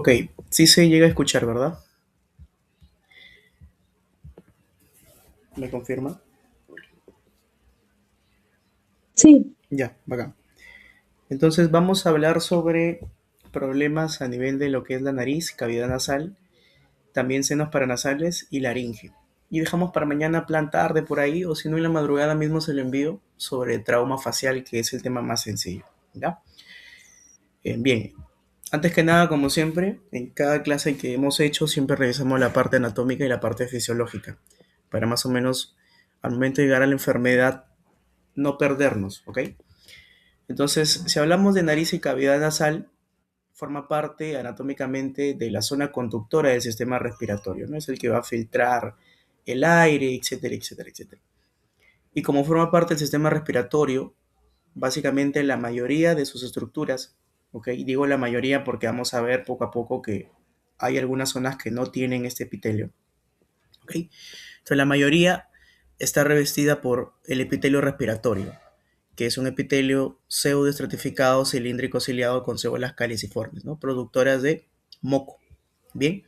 Ok, sí se llega a escuchar, ¿verdad? ¿Me confirma? Sí, Ya, bacán. Entonces vamos a hablar sobre problemas a nivel de lo que es la nariz, cavidad nasal, también senos paranasales y laringe. Y dejamos para mañana plan tarde por ahí, o si no en la madrugada mismo se lo envío sobre trauma facial, que es el tema más sencillo. ¿Ya? Bien, antes que nada, como siempre, en cada clase que hemos hecho siempre revisamos la parte anatómica y la parte fisiológica, para más o menos al momento de llegar a la enfermedad no perdernos, ¿ok? Entonces, si hablamos de nariz y cavidad nasal, forma parte anatómicamente de la zona conductora del sistema respiratorio, ¿no? Es el que va a filtrar el aire, etcétera, etcétera, etcétera. Y como forma parte del sistema respiratorio, básicamente la mayoría de sus estructuras, ¿ok? Y digo la mayoría porque vamos a ver poco a poco que hay algunas zonas que no tienen este epitelio, ¿ok? Entonces la mayoría está revestida por el epitelio respiratorio, que es un epitelio pseudoestratificado cilíndrico ciliado con células caliciformes, ¿no? Productoras de moco. Bien,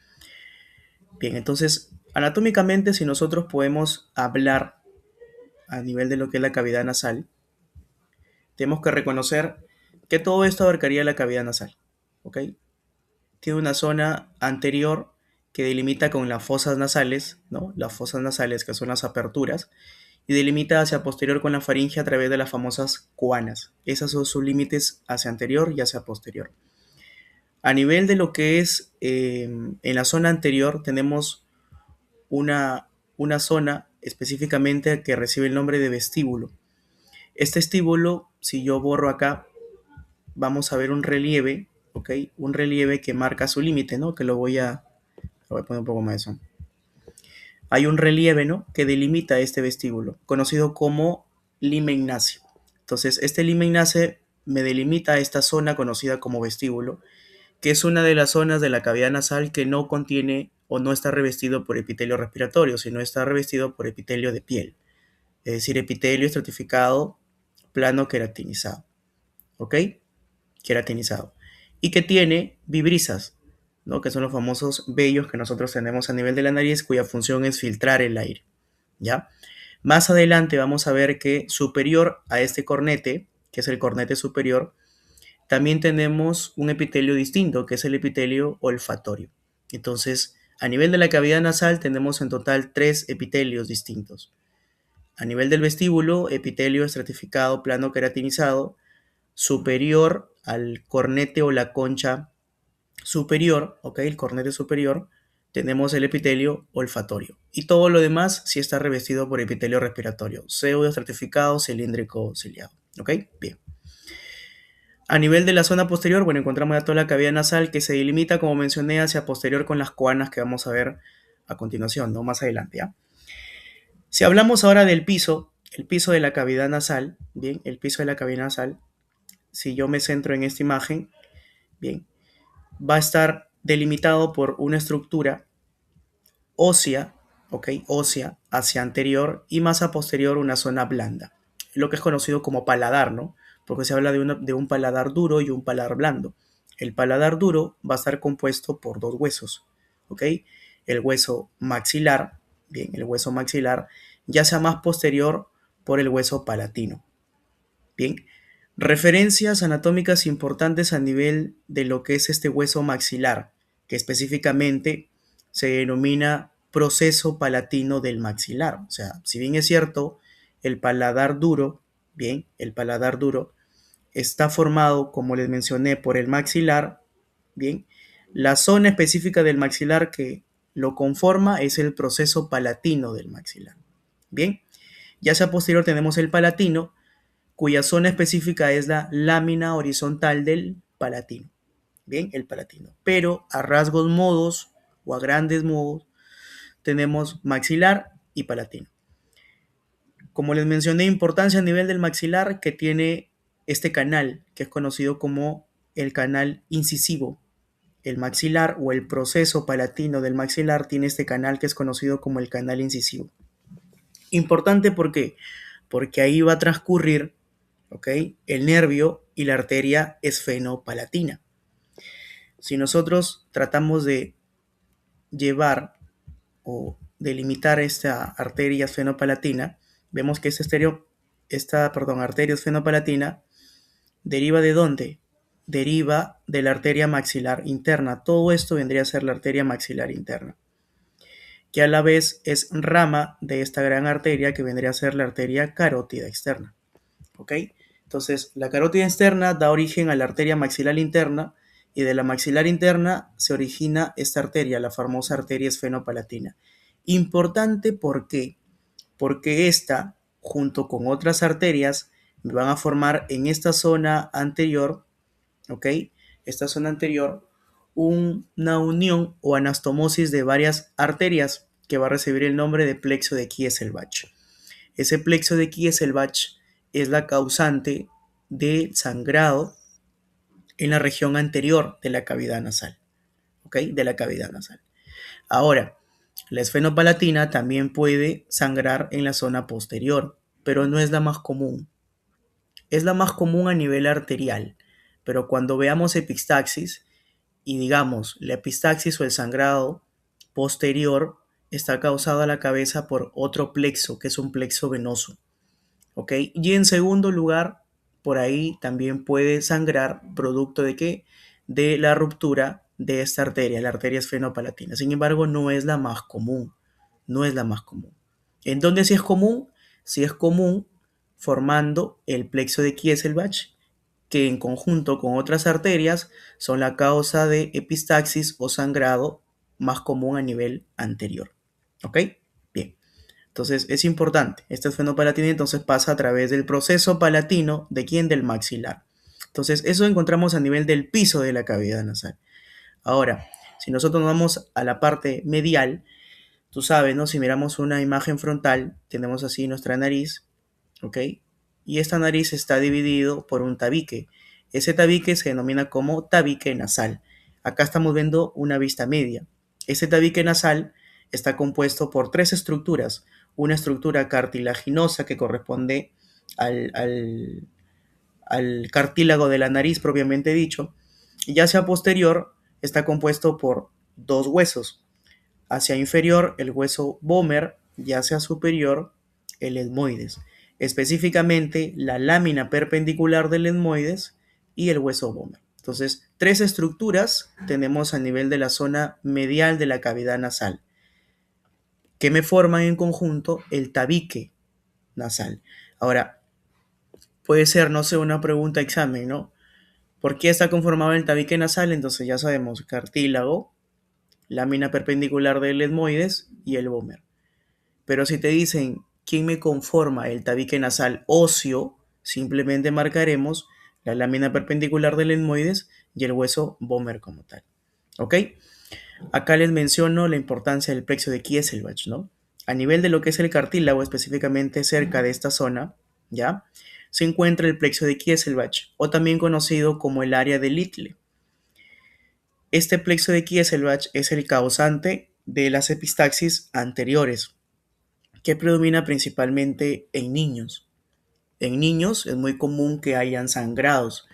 bien, entonces anatómicamente si nosotros podemos hablar a nivel de lo que es la cavidad nasal, tenemos que reconocer que todo esto abarcaría la cavidad nasal, ¿ok? Tiene una zona anterior que delimita con las fosas nasales, ¿no? Las fosas nasales que son las aperturas, y delimita hacia posterior con la faringe a través de las famosas coanas. Esos son sus límites hacia anterior y hacia posterior. A nivel de lo que es en la zona anterior tenemos una zona específicamente que recibe el nombre de vestíbulo. Este vestíbulo, si yo borro acá, vamos a ver un relieve, ¿ok? Un relieve que marca su límite, ¿no? Que lo voy a poner un poco más de eso. Hay un relieve, ¿no? Que delimita este vestíbulo, conocido como lima ignacio. Entonces, este lima ignacio me delimita esta zona conocida como vestíbulo, que es una de las zonas de la cavidad nasal que no contiene o no está revestido por epitelio respiratorio, sino está revestido por epitelio de piel, es decir, epitelio estratificado plano queratinizado, ¿ok? Queratinizado. Y que tiene vibrisas, ¿no? Que son los famosos vellos que nosotros tenemos a nivel de la nariz, cuya función es filtrar el aire, ¿ya? Más adelante vamos a ver que superior a este cornete, que es el cornete superior, también tenemos un epitelio distinto, que es el epitelio olfatorio. Entonces, a nivel de la cavidad nasal tenemos en total tres epitelios distintos. A nivel del vestíbulo, epitelio estratificado plano queratinizado, superior al cornete o la concha superior, ¿ok? El cornete superior, tenemos el epitelio olfatorio. Y todo lo demás sí está revestido por epitelio respiratorio, pseudoestratificado cilíndrico ciliado, ¿ok? Bien. A nivel de la zona posterior, bueno, encontramos ya toda la cavidad nasal que se delimita, como mencioné, hacia posterior con las coanas que vamos a ver a continuación, ¿no? Más adelante, ¿ya? Si hablamos ahora del piso, el piso de la cavidad nasal, bien, el piso de la cavidad nasal, si yo me centro en esta imagen, bien, va a estar delimitado por una estructura ósea, ¿ok? Ósea hacia anterior y más a posterior una zona blanda, lo que es conocido como paladar, ¿no? Porque se habla de un paladar duro y un paladar blando. El paladar duro va a estar compuesto por dos huesos, ¿ok? El hueso maxilar, bien, el hueso maxilar, ya sea más posterior por el hueso palatino, bien. Referencias anatómicas importantes a nivel de lo que es este hueso maxilar, que específicamente se denomina proceso palatino del maxilar. O sea, si bien es cierto, el paladar duro, bien, el paladar duro está formado, como les mencioné, por el maxilar, bien, la zona específica del maxilar que lo conforma es el proceso palatino del maxilar, bien. Ya sea posterior tenemos el palatino, cuya zona específica es la lámina horizontal del palatino. Bien, el palatino. Pero a rasgos modos o a grandes modos tenemos maxilar y palatino. Como les mencioné, importancia a nivel del maxilar que tiene este canal que es conocido como el canal incisivo. El maxilar o el proceso palatino del maxilar tiene este canal que es conocido como el canal incisivo. Importante porque ahí va a transcurrir, ¿ok? El nervio y la arteria esfenopalatina. Si nosotros tratamos de llevar o delimitar esta arteria esfenopalatina, vemos que esta arteria esfenopalatina deriva ¿de dónde? Deriva de la arteria maxilar interna. Todo esto vendría a ser la arteria maxilar interna, que a la vez es rama de esta gran arteria que vendría a ser la arteria carótida externa. ¿Ok? Entonces, la carótida externa da origen a la arteria maxilar interna y de la maxilar interna se origina esta arteria, la famosa arteria esfenopalatina. Importante, ¿por qué? Porque esta, junto con otras arterias, van a formar en esta zona anterior, ¿ok? Esta zona anterior, una unión o anastomosis de varias arterias que va a recibir el nombre de plexo de Kieselbach. Ese plexo de Kieselbach es la causante del sangrado en la región anterior de la cavidad nasal, ¿ok? De la cavidad nasal. Ahora, la esfenopalatina también puede sangrar en la zona posterior, pero no es la más común. Es la más común a nivel arterial, pero cuando veamos epistaxis y digamos la epistaxis o el sangrado posterior está causado a la cabeza por otro plexo, que es un plexo venoso. ¿Ok? Y en segundo lugar, por ahí también puede sangrar producto de qué? De la ruptura de esta arteria, la arteria esfenopalatina. Sin embargo, no es la más común. No es la más común. ¿En dónde sí es común? Sí es común formando el plexo de Kieselbach, que en conjunto con otras arterias son la causa de epistaxis o sangrado más común a nivel anterior. ¿Ok? Bien. Entonces es importante, esta esfenopalatina entonces pasa a través del proceso palatino, ¿de quién? Del maxilar. Entonces eso encontramos a nivel del piso de la cavidad nasal. Ahora, si nosotros nos vamos a la parte medial, tú sabes, ¿no? Si miramos una imagen frontal, tenemos así nuestra nariz, ¿ok? Y esta nariz está dividido por un tabique. Ese tabique se denomina como tabique nasal. Acá estamos viendo una vista media. Ese tabique nasal está compuesto por tres estructuras. Una estructura cartilaginosa que corresponde al cartílago de la nariz propiamente dicho. Y hacia posterior está compuesto por dos huesos. Hacia inferior el hueso vomer y hacia superior el etmoides. Específicamente la lámina perpendicular del etmoides y el hueso vomer. Entonces, tres estructuras tenemos a nivel de la zona medial de la cavidad nasal que me forman en conjunto el tabique nasal. Ahora, puede ser, no sé, una pregunta examen, ¿no? ¿Por qué está conformado el tabique nasal? Entonces ya sabemos, cartílago, lámina perpendicular del etmoides y el vomer. Pero si te dicen quién me conforma el tabique nasal óseo, simplemente marcaremos la lámina perpendicular del etmoides y el hueso vomer como tal. ¿Ok? Acá les menciono la importancia del plexo de Kieselbach, ¿no? A nivel de lo que es el cartílago, específicamente cerca de esta zona, ¿ya? Se encuentra el plexo de Kieselbach, o también conocido como el área de Little. Este plexo de Kieselbach es el causante de las epistaxis anteriores, que predomina principalmente en niños. En niños es muy común que hayan sangrados,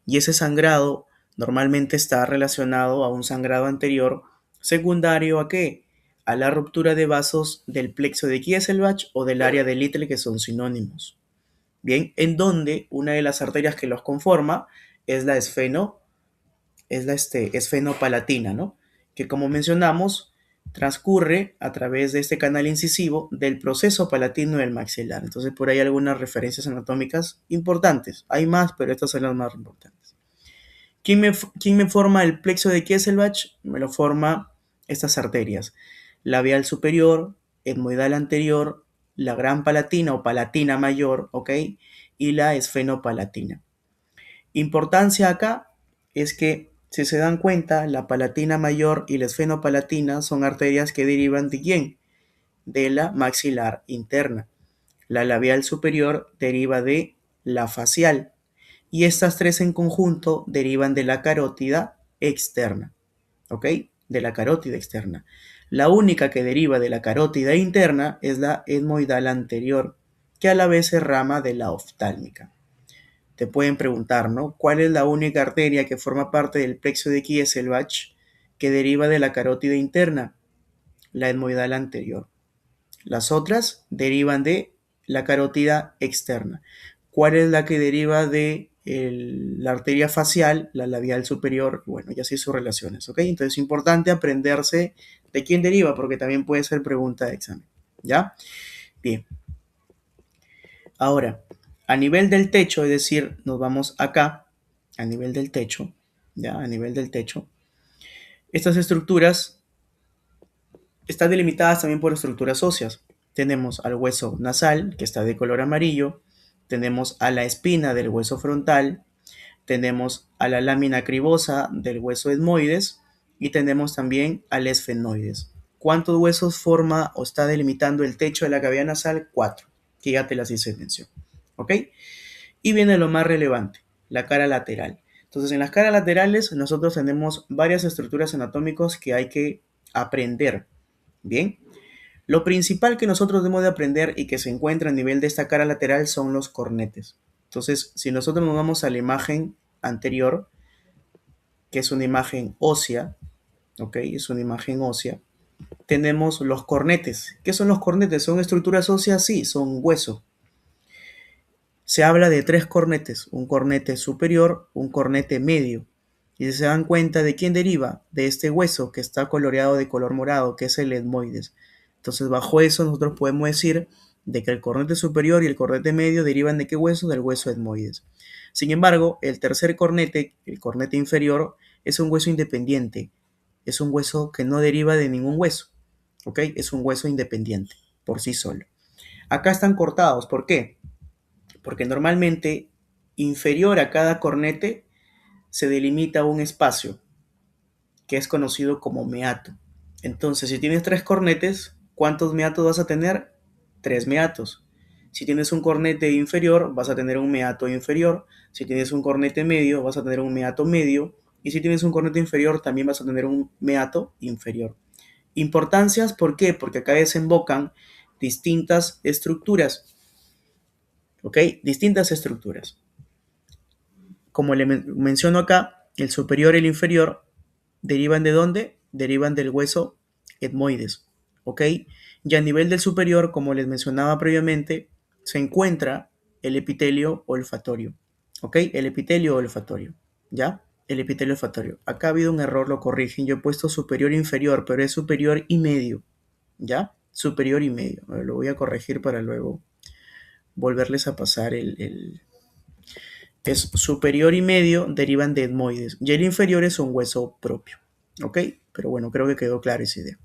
y ese sangrado normalmente está relacionado a un sangrado anterior secundario ¿a qué? A la ruptura de vasos del plexo de Kieselbach o del área de Little, que son sinónimos. Bien, en donde una de las arterias que los conforma es la esfenopalatina, ¿no? Que como mencionamos, transcurre a través de este canal incisivo del proceso palatino del maxilar. Entonces, por ahí hay algunas referencias anatómicas importantes. Hay más, pero estas son las más importantes. ¿Quién me forma el plexo de Kieselbach? Me lo forma estas arterias. Labial superior, etmoidal anterior, la gran palatina o palatina mayor, ¿ok? Y la esfenopalatina. Importancia acá es que, si se dan cuenta, la palatina mayor y la esfenopalatina son arterias que derivan ¿de quién? De la maxilar interna. La labial superior deriva de la facial y estas tres en conjunto derivan de la carótida externa, ¿ok? De la carótida externa. La única que deriva de la carótida interna es la etmoidal anterior, que a la vez es rama de la oftálmica. te pueden preguntar, ¿no? ¿Cuál es la única arteria que forma parte del plexo de Kieselbach que deriva de la carótida interna? La etmoidal anterior. Las otras derivan de la carótida externa. ¿Cuál es la que deriva de la arteria facial, la labial superior? Bueno, ya así sus relaciones, ¿ok? Entonces es importante aprenderse de quién deriva, porque también puede ser pregunta de examen, ¿ya? Bien. Ahora, a nivel del techo, es decir, nos vamos acá, a nivel del techo, ¿ya? A nivel del techo. Estas estructuras están delimitadas también por estructuras óseas. Tenemos al hueso nasal, que está de color amarillo, tenemos a la espina del hueso frontal, tenemos a la lámina cribosa del hueso etmoides y tenemos también al esfenoides. ¿Cuántos huesos forma o está delimitando el techo de la cavidad nasal? 4, que ya te las hice mención. ¿Ok? Y viene lo más relevante, la cara lateral. Entonces, en las caras laterales nosotros tenemos varias estructuras anatómicas que hay que aprender. Bien, lo principal que nosotros debemos de aprender y que se encuentra a nivel de esta cara lateral son los cornetes. Entonces, si nosotros nos vamos a la imagen anterior, que es una imagen ósea, ¿ok? Es una imagen ósea. Tenemos los cornetes. ¿Qué son los cornetes? ¿Son estructuras óseas? Sí, son hueso. Se habla de 3 cornetes, un cornete superior, un cornete medio. Y si se dan cuenta de quién deriva, de este hueso que está coloreado de color morado, que es el etmoides. Entonces, bajo eso nosotros podemos decir de que el cornete superior y el cornete medio derivan de qué hueso, del hueso etmoides. Sin embargo, el tercer cornete, el cornete inferior, es un hueso independiente. Es un hueso que no deriva de ningún hueso, ¿ok? Es un hueso independiente por sí solo. Acá están cortados, ¿por qué? Porque normalmente inferior a cada cornete se delimita un espacio que es conocido como meato. Entonces, si tienes 3 cornetes, ¿cuántos meatos vas a tener? 3 meatos. Si tienes un cornete inferior, vas a tener un meato inferior. Si tienes un cornete medio, vas a tener un meato medio. Y si tienes un cornete inferior, también vas a tener un meato inferior. Importancias, ¿por qué? Porque acá desembocan distintas estructuras. ¿Ok? Distintas estructuras. Como le menciono acá, el superior y el inferior derivan de dónde? Derivan del hueso etmoides, ¿ok? Y a nivel del superior, como les mencionaba previamente, se encuentra el epitelio olfatorio, ¿ok? El epitelio olfatorio, ¿ya? El epitelio olfatorio. Acá ha habido un error, lo corrigen. Yo he puesto superior e inferior, pero es superior y medio, ¿ya? Superior y medio. A ver, lo voy a corregir para luego volverles a pasar es superior y medio derivan de etmoides y el inferior es un hueso propio, ¿ok? Pero bueno, creo que quedó clara esa idea.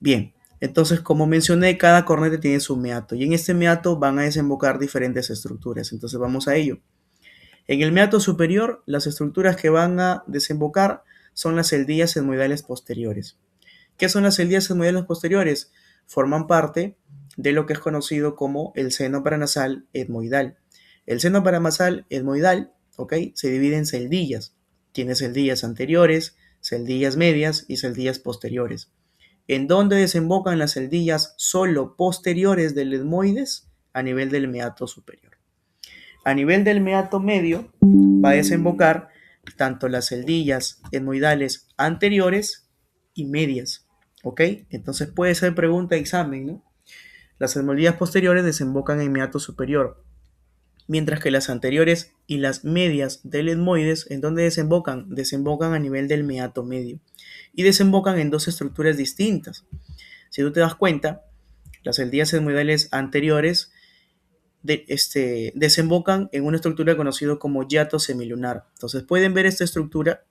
Bien, entonces como mencioné, cada cornete tiene su meato y en este meato van a desembocar diferentes estructuras, entonces vamos a ello. En el meato superior, las estructuras que van a desembocar son las celdillas etmoidales posteriores. ¿Qué son las celdillas etmoidales posteriores? Forman parte de lo que es conocido como el seno paranasal etmoidal. El seno paranasal etmoidal, ¿ok? Se divide en celdillas. Tiene celdillas anteriores, celdillas medias y celdillas posteriores. ¿En dónde desembocan las celdillas solo posteriores del etmoides? A nivel del meato superior. A nivel del meato medio va a desembocar tanto las celdillas etmoidales anteriores y medias, ¿ok? Entonces puede ser pregunta de examen, ¿no? Las etmoidías posteriores desembocan en meato superior, mientras que las anteriores y las medias del etmoides, ¿en dónde desembocan? Desembocan a nivel del meato medio y desembocan en dos estructuras distintas. Si tú te das cuenta, las celdillas etmoidales anteriores desembocan en una estructura conocida como hiato semilunar. Entonces pueden ver esta estructura,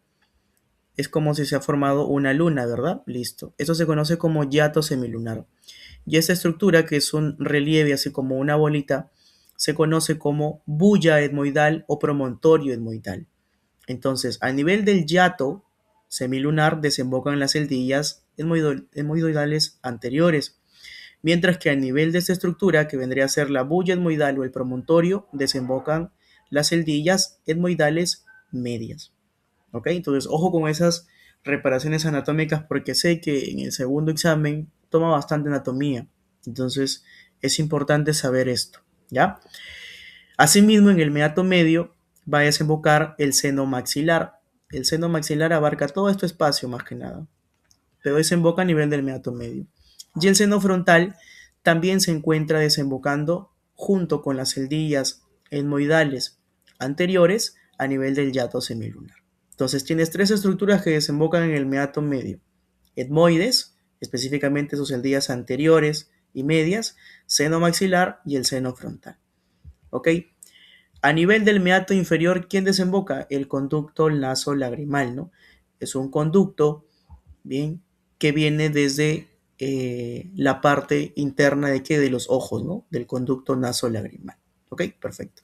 es como si se ha formado una luna, ¿verdad? Listo. Eso se conoce como hiato semilunar. Y esta estructura, que es un relieve así como una bolita, se conoce como bulla etmoidal o promontorio etmoidal. Entonces, a nivel del hiato semilunar desembocan las celdillas etmoidales anteriores, mientras que a nivel de esta estructura, que vendría a ser la bulla etmoidal o el promontorio, desembocan las celdillas etmoidales medias. ¿Ok? Entonces, ojo con esas reparaciones anatómicas porque sé que en el segundo examen toma bastante anatomía. Entonces, es importante saber esto, ¿ya? Asimismo, en el meato medio va a desembocar el seno maxilar. El seno maxilar abarca todo este espacio más que nada, pero desemboca a nivel del meato medio. Y el seno frontal también se encuentra desembocando junto con las celdillas etmoidales anteriores a nivel del hiato semilunar. Entonces tienes tres estructuras que desembocan en el meato medio. Etmoides, específicamente sus celdillas anteriores y medias, seno maxilar y el seno frontal. ¿Ok? A nivel del meato inferior, ¿quién desemboca? El conducto naso-lagrimal, ¿no? Es un conducto, bien, que viene desde la parte interna de qué? De los ojos, ¿no? Del conducto naso-lagrimal. ¿Ok? Perfecto.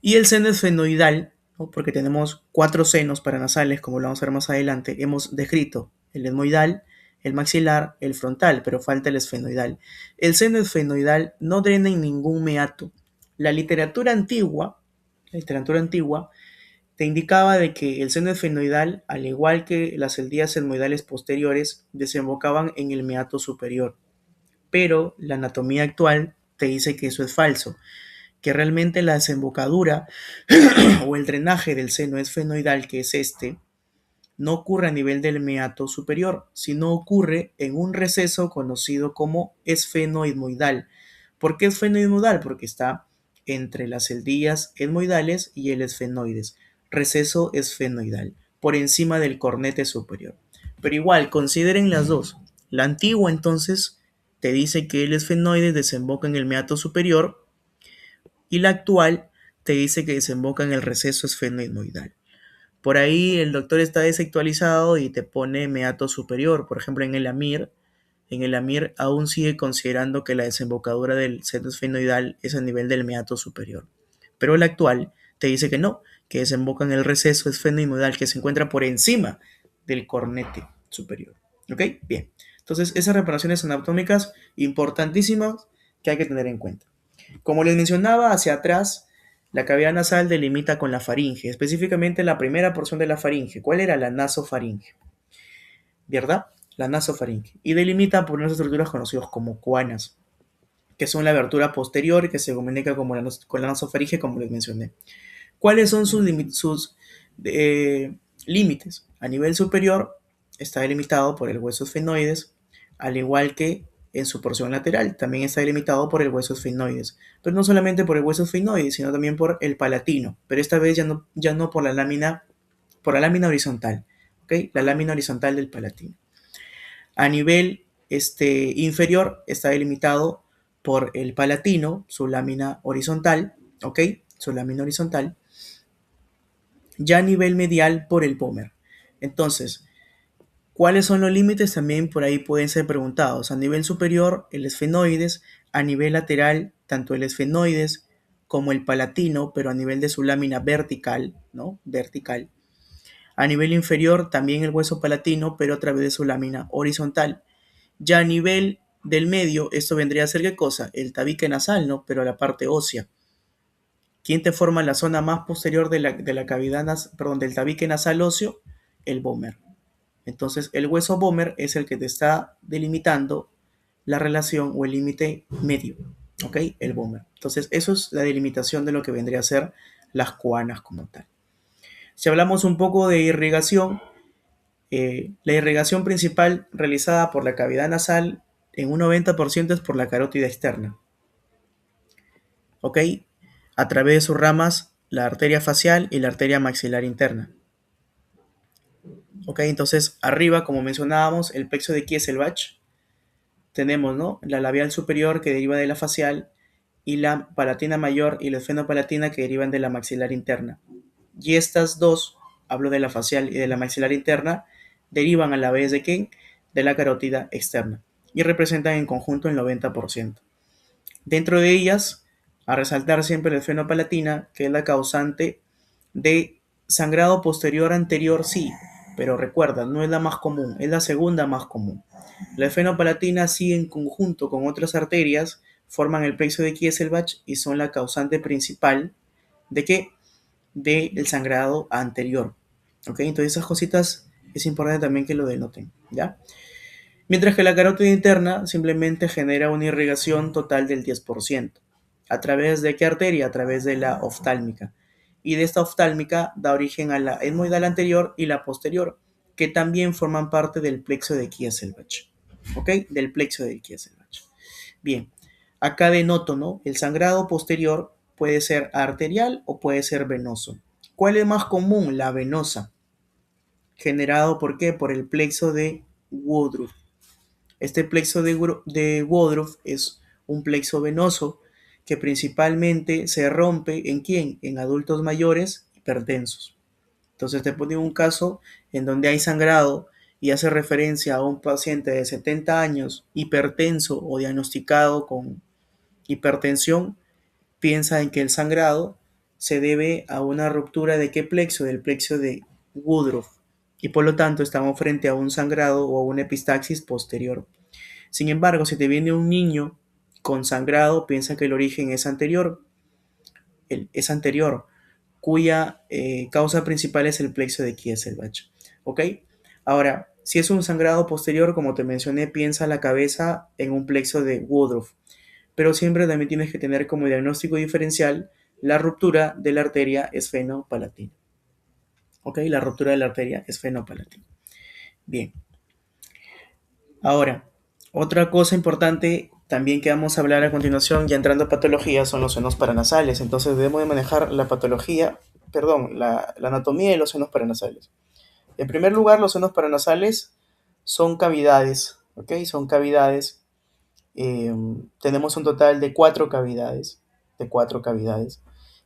Y el seno esfenoidal, ¿no? Porque tenemos cuatro senos paranasales, como lo vamos a ver más adelante. Hemos descrito el etmoidal, el maxilar, el frontal, pero falta el esfenoidal. El seno esfenoidal no drena en ningún meato. La literatura antigua, te indicaba de que el seno esfenoidal, al igual que las celdillas etmoidales posteriores, desembocaban en el meato superior. Pero la anatomía actual te dice que eso es falso, que realmente la desembocadura o el drenaje del seno esfenoidal, que es este, no ocurre a nivel del meato superior, sino ocurre en un receso conocido como esfenoidmoidal. ¿Por qué esfenoidmoidal? Porque está entre las celdillas etmoidales y el esfenoides. Receso esfenoidal, por encima del cornete superior. Pero igual, consideren las dos. La antigua entonces te dice que el esfenoides desemboca en el meato superior y la actual te dice que desemboca en el receso esfenoidmoidal. Por ahí el doctor está desactualizado y te pone meato superior. Por ejemplo, en el AMIR aún sigue considerando que la desembocadura del seno esfenoidal es a nivel del meato superior. Pero el actual te dice que no, que desemboca en el receso esfenoidal que se encuentra por encima del cornete superior. ¿Ok? Bien. Entonces, esas reparaciones anatómicas importantísimas que hay que tener en cuenta. Como les mencionaba, hacia atrás, la cavidad nasal delimita con la faringe, específicamente la primera porción de la faringe. ¿Cuál era? La nasofaringe, ¿verdad? La nasofaringe. Y delimita por unas estructuras conocidas como coanas, que son la abertura posterior que se comunica con la nasofaringe, como les mencioné. ¿Cuáles son sus límites? A nivel superior está delimitado por el hueso esfenoides, al igual que en su porción lateral también está delimitado por el hueso esfenoides, pero no solamente por el hueso esfenoides, sino también por el palatino, pero esta vez ya no por la lámina horizontal, ¿ok? La lámina horizontal del palatino. A nivel inferior está delimitado por el palatino, su lámina horizontal, ¿ok? Su lámina horizontal. Ya a nivel medial por el pómer. Entonces, ¿cuáles son los límites? También por ahí pueden ser preguntados. A nivel superior, el esfenoides. A nivel lateral, tanto el esfenoides como el palatino, pero a nivel de su lámina vertical, ¿no? Vertical. A nivel inferior, también el hueso palatino, pero a través de su lámina horizontal. Ya a nivel del medio, esto vendría a ser ¿qué cosa? El tabique nasal, ¿no? Pero a la parte ósea. ¿Quién te forma la zona más posterior de la cavidad, perdón, del tabique nasal óseo? El vómer. Entonces, el hueso vómer es el que te está delimitando la relación o el límite medio, ¿ok? El vómer. Entonces, eso es la delimitación de lo que vendría a ser las coanas como tal. Si hablamos un poco de irrigación, la irrigación principal realizada por la cavidad nasal en un 90% es por la carótida externa, ¿ok? A través de sus ramas, la arteria facial y la arteria maxilar interna. ¿Ok? Entonces, arriba, como mencionábamos, el plexo de Kieselbach, tenemos, ¿no? La labial superior que deriva de la facial y la palatina mayor y la esfenopalatina que derivan de la maxilar interna. Y estas dos, hablo de la facial y de la maxilar interna, derivan a la vez de ¿qué? De la carótida externa y representan en conjunto el 90%. Dentro de ellas, a resaltar siempre la esfenopalatina, que es la causante de sangrado posterior anterior, sí, pero recuerda, no es la más común, es la segunda más común. La esfenopalatina sí en conjunto con otras arterias forman el plexo de Kieselbach y son la causante principal de qué? Del sangrado anterior. ¿Ok? Entonces esas cositas es importante también que lo denoten, ¿ya? Mientras que la carótida interna simplemente genera una irrigación total del 10%. ¿A través de qué arteria? A través de la oftálmica. Y de esta oftálmica da origen a la etmoidal anterior y la posterior, que también forman parte del plexo de Kieselbach. ¿Ok? Del plexo de Kieselbach. Bien, acá denoto, ¿no? El sangrado posterior puede ser arterial o puede ser venoso. ¿Cuál es más común? La venosa. ¿Generado por qué? Por el plexo de Woodruff. Este plexo de Woodruff es un plexo venoso que principalmente se rompe ¿en quién? En adultos mayores hipertensos. Entonces te pone un caso en donde hay sangrado y hace referencia a un paciente de 70 años hipertenso o diagnosticado con hipertensión, piensa en que el sangrado se debe a una ruptura de qué plexo, del plexo de Woodruff, y por lo tanto estamos frente a un sangrado o a una epistaxis posterior. Sin embargo, si te viene un niño con sangrado, piensa que el origen es anterior, cuya causa principal es el plexo de Kieselbach. ¿Ok? Ahora, si es un sangrado posterior, como te mencioné, piensa la cabeza en un plexo de Woodruff, pero siempre también tienes que tener como diagnóstico diferencial la ruptura de la arteria esfenopalatina. ¿Ok? La ruptura de la arteria esfenopalatina. Bien. Ahora, otra cosa importante también que vamos a hablar a continuación, ya entrando a patología, son los senos paranasales. Entonces debemos de manejar la patología, perdón, la anatomía de los senos paranasales. En primer lugar, los senos paranasales son cavidades, ¿ok? Son cavidades. Tenemos un total de cuatro cavidades,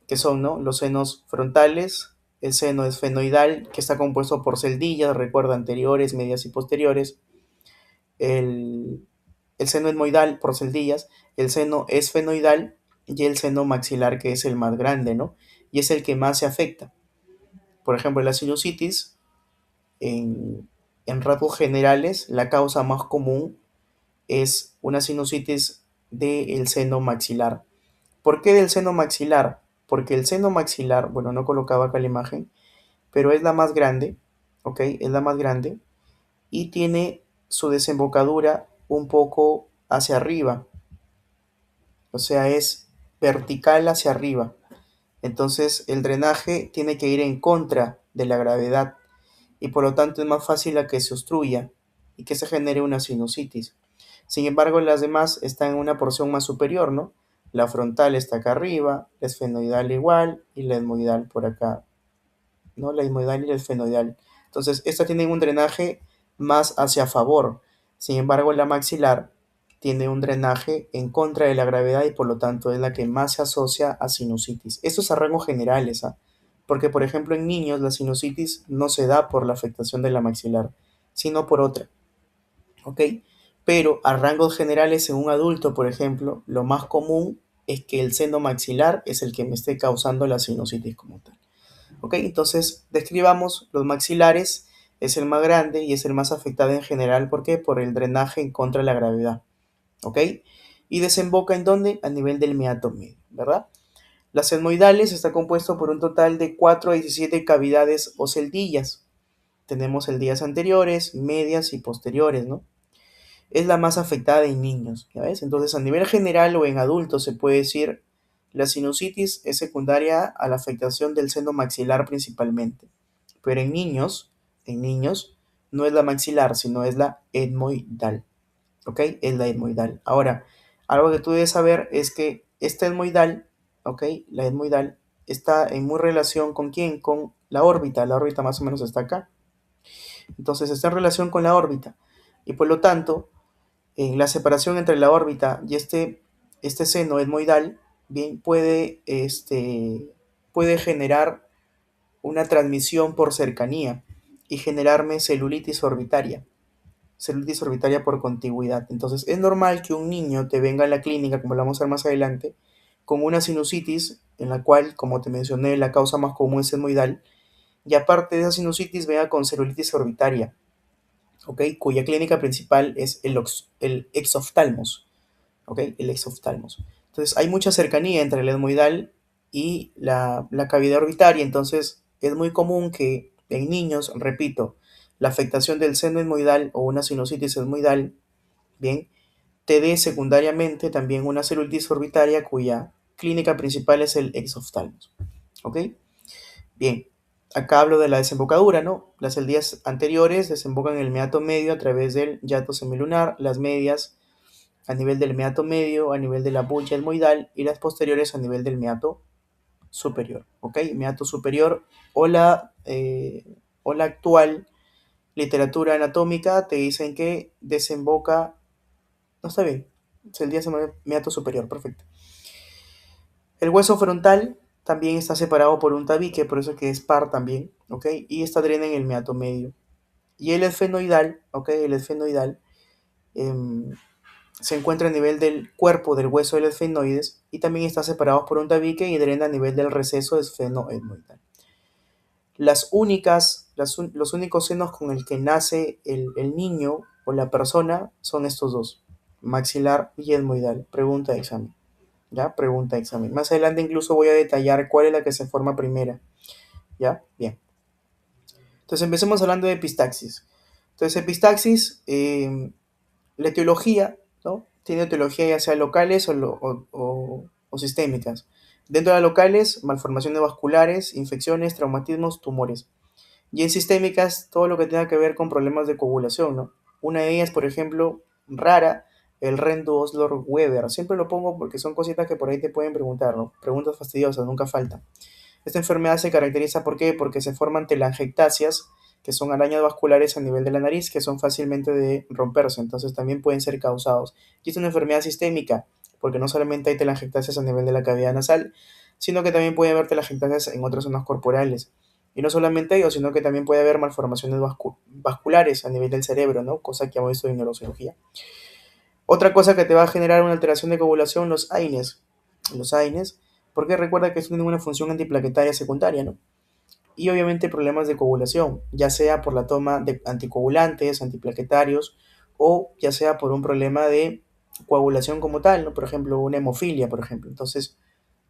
que son, ¿no? Los senos frontales, el seno esfenoidal, que está compuesto por celdillas, recuerda, anteriores, medias y posteriores, el, el seno etmoidal por celdillas, el seno esfenoidal y el seno maxilar, que es el más grande, ¿no? Y es el que más se afecta. Por ejemplo, la sinusitis, en rasgos generales, la causa más común es una sinusitis del seno maxilar. ¿Por qué del seno maxilar? Porque el seno maxilar, bueno, no colocaba acá la imagen, pero es la más grande, ¿ok? Es la más grande y tiene su desembocadura un poco hacia arriba, o sea, es vertical hacia arriba. Entonces el drenaje tiene que ir en contra de la gravedad y por lo tanto es más fácil a que se obstruya y que se genere una sinusitis. Sin embargo, las demás están en una porción más superior, ¿no? La frontal está acá arriba, la esfenoidal igual y la etmoidal por acá, ¿no? La etmoidal y la esfenoidal. Entonces, estas tienen un drenaje más hacia favor. Sin embargo, la maxilar tiene un drenaje en contra de la gravedad y por lo tanto es la que más se asocia a sinusitis. Esto es a rangos generales, ¿ah? Porque, por ejemplo, en niños la sinusitis no se da por la afectación de la maxilar, sino por otra. ¿Ok? Pero a rangos generales en un adulto, por ejemplo, lo más común es que el seno maxilar es el que me esté causando la sinusitis como tal. ¿Ok? Entonces, describamos los maxilares, es el más grande y es el más afectado en general. ¿Por qué? Por el drenaje en contra de la gravedad. ¿Ok? Y desemboca en dónde? A nivel del meato medio, ¿verdad? Las etmoidales está compuesto por un total de 4 a 17 cavidades o celdillas. Tenemos celdillas anteriores, medias y posteriores, ¿no? Es la más afectada en niños, ¿ya ves? Entonces, a nivel general o en adultos se puede decir, la sinusitis es secundaria a la afectación del seno maxilar principalmente, pero en niños, no es la maxilar, sino es la etmoidal, ¿ok? Es la etmoidal. Ahora, algo que tú debes saber es que esta etmoidal, ¿ok? La etmoidal está en muy relación con ¿quién? Con la órbita más o menos está acá. Entonces, está en relación con la órbita y por lo tanto, la separación entre la órbita y este seno etmoidal, bien, puede generar una transmisión por cercanía y generarme celulitis orbitaria por contigüidad. Entonces, es normal que un niño te venga a la clínica, como lo vamos a ver más adelante, con una sinusitis en la cual, como te mencioné, la causa más común es etmoidal, y aparte de esa sinusitis venga con celulitis orbitaria, ¿ok? Cuya clínica principal es el exoftalmos. ¿Ok? El exoftalmos. Entonces hay mucha cercanía entre el etmoidal y la cavidad orbitaria, entonces es muy común que en niños, repito, la afectación del seno etmoidal o una sinusitis etmoidal, bien, te dé secundariamente también una celulitis orbitaria cuya clínica principal es el exoftálmos. ¿Ok? Bien, acá hablo de la desembocadura, ¿no? Las eldías anteriores desembocan en el meato medio a través del yato semilunar, las medias a nivel del meato medio, a nivel de la bulla etmoidal y las posteriores a nivel del meato superior, ¿ok? Meato superior o la actual literatura anatómica te dicen que desemboca, no está bien, es el día meato superior, perfecto. El hueso frontal también está separado por un tabique, por eso que es par también, ¿ok? Y está drena en el meato medio. Y el esfenoidal, ¿ok? El esfenoidal em, se encuentra a nivel del cuerpo del hueso del esfenoides y también está separado por un tabique y drena a nivel del receso esfenoetmoidal. Los únicos senos con el que nace el niño o la persona son estos dos, maxilar y etmoidal. Pregunta de examen. ¿Ya? Pregunta de examen. Más adelante incluso voy a detallar cuál es la que se forma primera. ¿Ya? Bien. Entonces empecemos hablando de epistaxis. Entonces epistaxis, la etiología, ¿no? Tiene etiología ya sea locales o sistémicas. Dentro de las locales, malformaciones vasculares, infecciones, traumatismos, tumores. Y en sistémicas, todo lo que tenga que ver con problemas de coagulación, ¿no? Una de ellas, por ejemplo, rara, el Rendu-Osler-Weber. Siempre lo pongo porque son cositas que por ahí te pueden preguntar, ¿no? Preguntas fastidiosas, nunca faltan. Esta enfermedad se caracteriza ¿por qué? Porque se forman telangiectasias, que son arañas vasculares a nivel de la nariz, que son fácilmente de romperse, entonces también pueden ser causados. Y es una enfermedad sistémica, porque no solamente hay telangiectasias a nivel de la cavidad nasal, sino que también puede haber telangiectasias en otras zonas corporales. Y no solamente ello, sino que también puede haber malformaciones vasculares a nivel del cerebro, ¿no? Cosa que hemos visto en neurocirugía. Otra cosa que te va a generar una alteración de coagulación, los AINES. Los AINES, porque recuerda que tienen una función antiplaquetaria secundaria, ¿no? Y obviamente problemas de coagulación, ya sea por la toma de anticoagulantes, antiplaquetarios, o ya sea por un problema de coagulación como tal, ¿no? Por ejemplo, una hemofilia, por ejemplo. Entonces,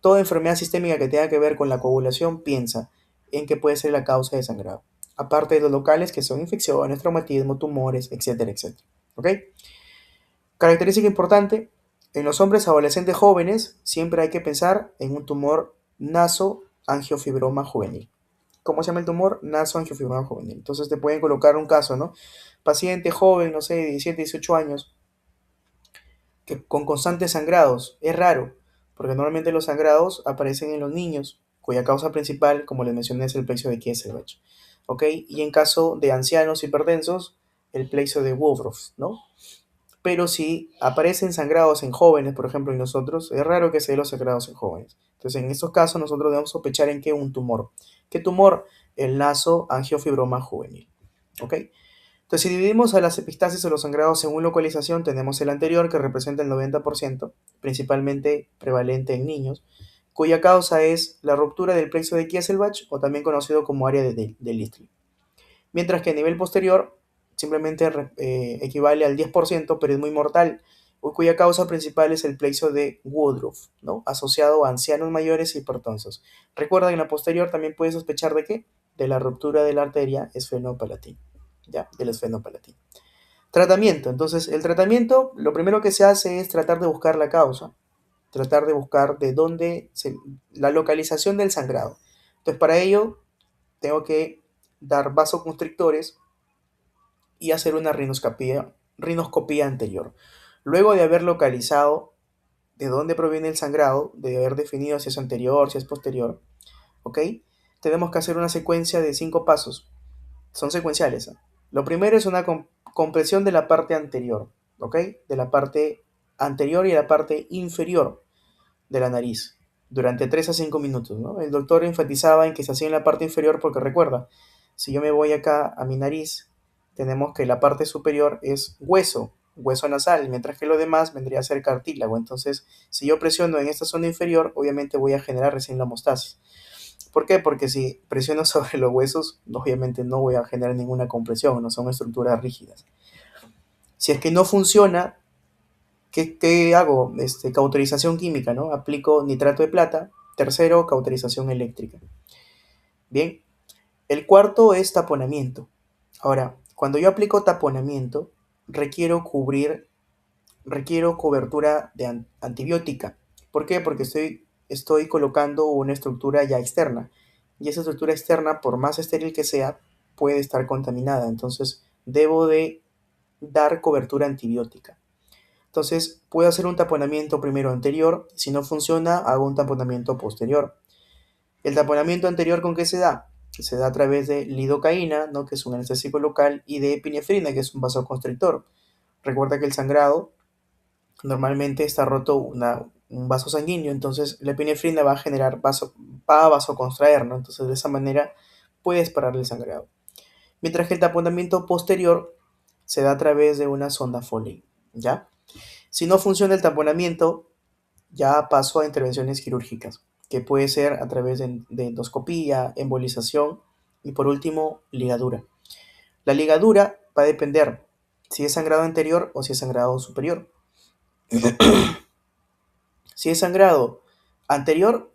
toda enfermedad sistémica que tenga que ver con la coagulación, piensa en que puede ser la causa de sangrado. Aparte de los locales, que son infecciones, traumatismo, tumores, etcétera, etcétera. ¿Ok? Característica importante, en los hombres adolescentes jóvenes siempre hay que pensar en un tumor nasoangiofibroma juvenil. ¿Cómo se llama el tumor? Nasoangiofibroma juvenil. Entonces te pueden colocar un caso, ¿no? Paciente joven, no sé, 17, 18 años, que con constantes sangrados. Es raro, porque normalmente los sangrados aparecen en los niños, cuya causa principal, como les mencioné, es el plexo de Kieselbach. ¿Ok? Y en caso de ancianos hipertensos, el plexo de Woodruff, ¿no? Pero si aparecen sangrados en jóvenes, por ejemplo, en nosotros, es raro que se den los sangrados en jóvenes. Entonces, en estos casos, nosotros debemos sospechar en qué un tumor. ¿Qué tumor? El nasoangiofibroma juvenil. ¿Ok? Entonces, si dividimos a las epistasis o los sangrados según localización, tenemos el anterior, que representa el 90%, principalmente prevalente en niños, cuya causa es la ruptura del plexo de Kieselbach, o también conocido como área de Listley. Mientras que a nivel posterior simplemente equivale al 10%, pero es muy mortal, cuya causa principal es el plexo de Woodruff, ¿no? Asociado a ancianos mayores y hipertensos. Recuerda que en la posterior también puedes sospechar de qué? De la ruptura de la arteria esfenopalatina, ¿ya? Del esfenopalatina. Tratamiento. Entonces, el tratamiento, lo primero que se hace es tratar de buscar la causa, tratar de buscar de dónde, la localización del sangrado. Entonces, para ello, tengo que dar vasoconstrictores y hacer una rinoscopía anterior. Luego de haber localizado de dónde proviene el sangrado, de haber definido si es anterior, si es posterior, ¿ok? Tenemos que hacer una secuencia de 5 pasos. Son secuenciales, ¿eh? Lo primero es una compresión de la parte anterior, ¿ok? De la parte anterior y la parte inferior de la nariz durante 3 a 5 minutos, ¿no? El doctor enfatizaba en que se hacía en la parte inferior porque recuerda, si yo me voy acá a mi nariz, tenemos que la parte superior es hueso nasal, mientras que lo demás vendría a ser cartílago. Entonces, si yo presiono en esta zona inferior, obviamente voy a generar recién la hemostasis. ¿Por qué? Porque si presiono sobre los huesos, obviamente no voy a generar ninguna compresión, no son estructuras rígidas. Si es que no funciona, ¿qué hago? Cauterización química, ¿no? Aplico nitrato de plata. Tercero, cauterización eléctrica. Bien, el cuarto es taponamiento. Ahora, cuando yo aplico taponamiento, requiero cobertura de antibiótica. ¿Por qué? Porque estoy estoy colocando una estructura ya externa. Y esa estructura externa, por más estéril que sea, puede estar contaminada. Entonces, debo de dar cobertura antibiótica. Entonces, puedo hacer un taponamiento primero anterior. Si no funciona, hago un taponamiento posterior. El taponamiento anterior, ¿con qué se da? Se da a través de lidocaína, ¿no? Que es un anestésico local, y de epinefrina, que es un vasoconstrictor. Recuerda que el sangrado normalmente está roto un vaso sanguíneo, entonces la epinefrina va a generar va a vasocontraer, ¿no? Entonces de esa manera puedes parar el sangrado. Mientras que el taponamiento posterior se da a través de una sonda Foley, ¿ya? Si no funciona el taponamiento, ya paso a intervenciones quirúrgicas, que puede ser a través de endoscopía, embolización y por último, ligadura. La ligadura va a depender si es sangrado anterior o si es sangrado superior. Si es sangrado anterior,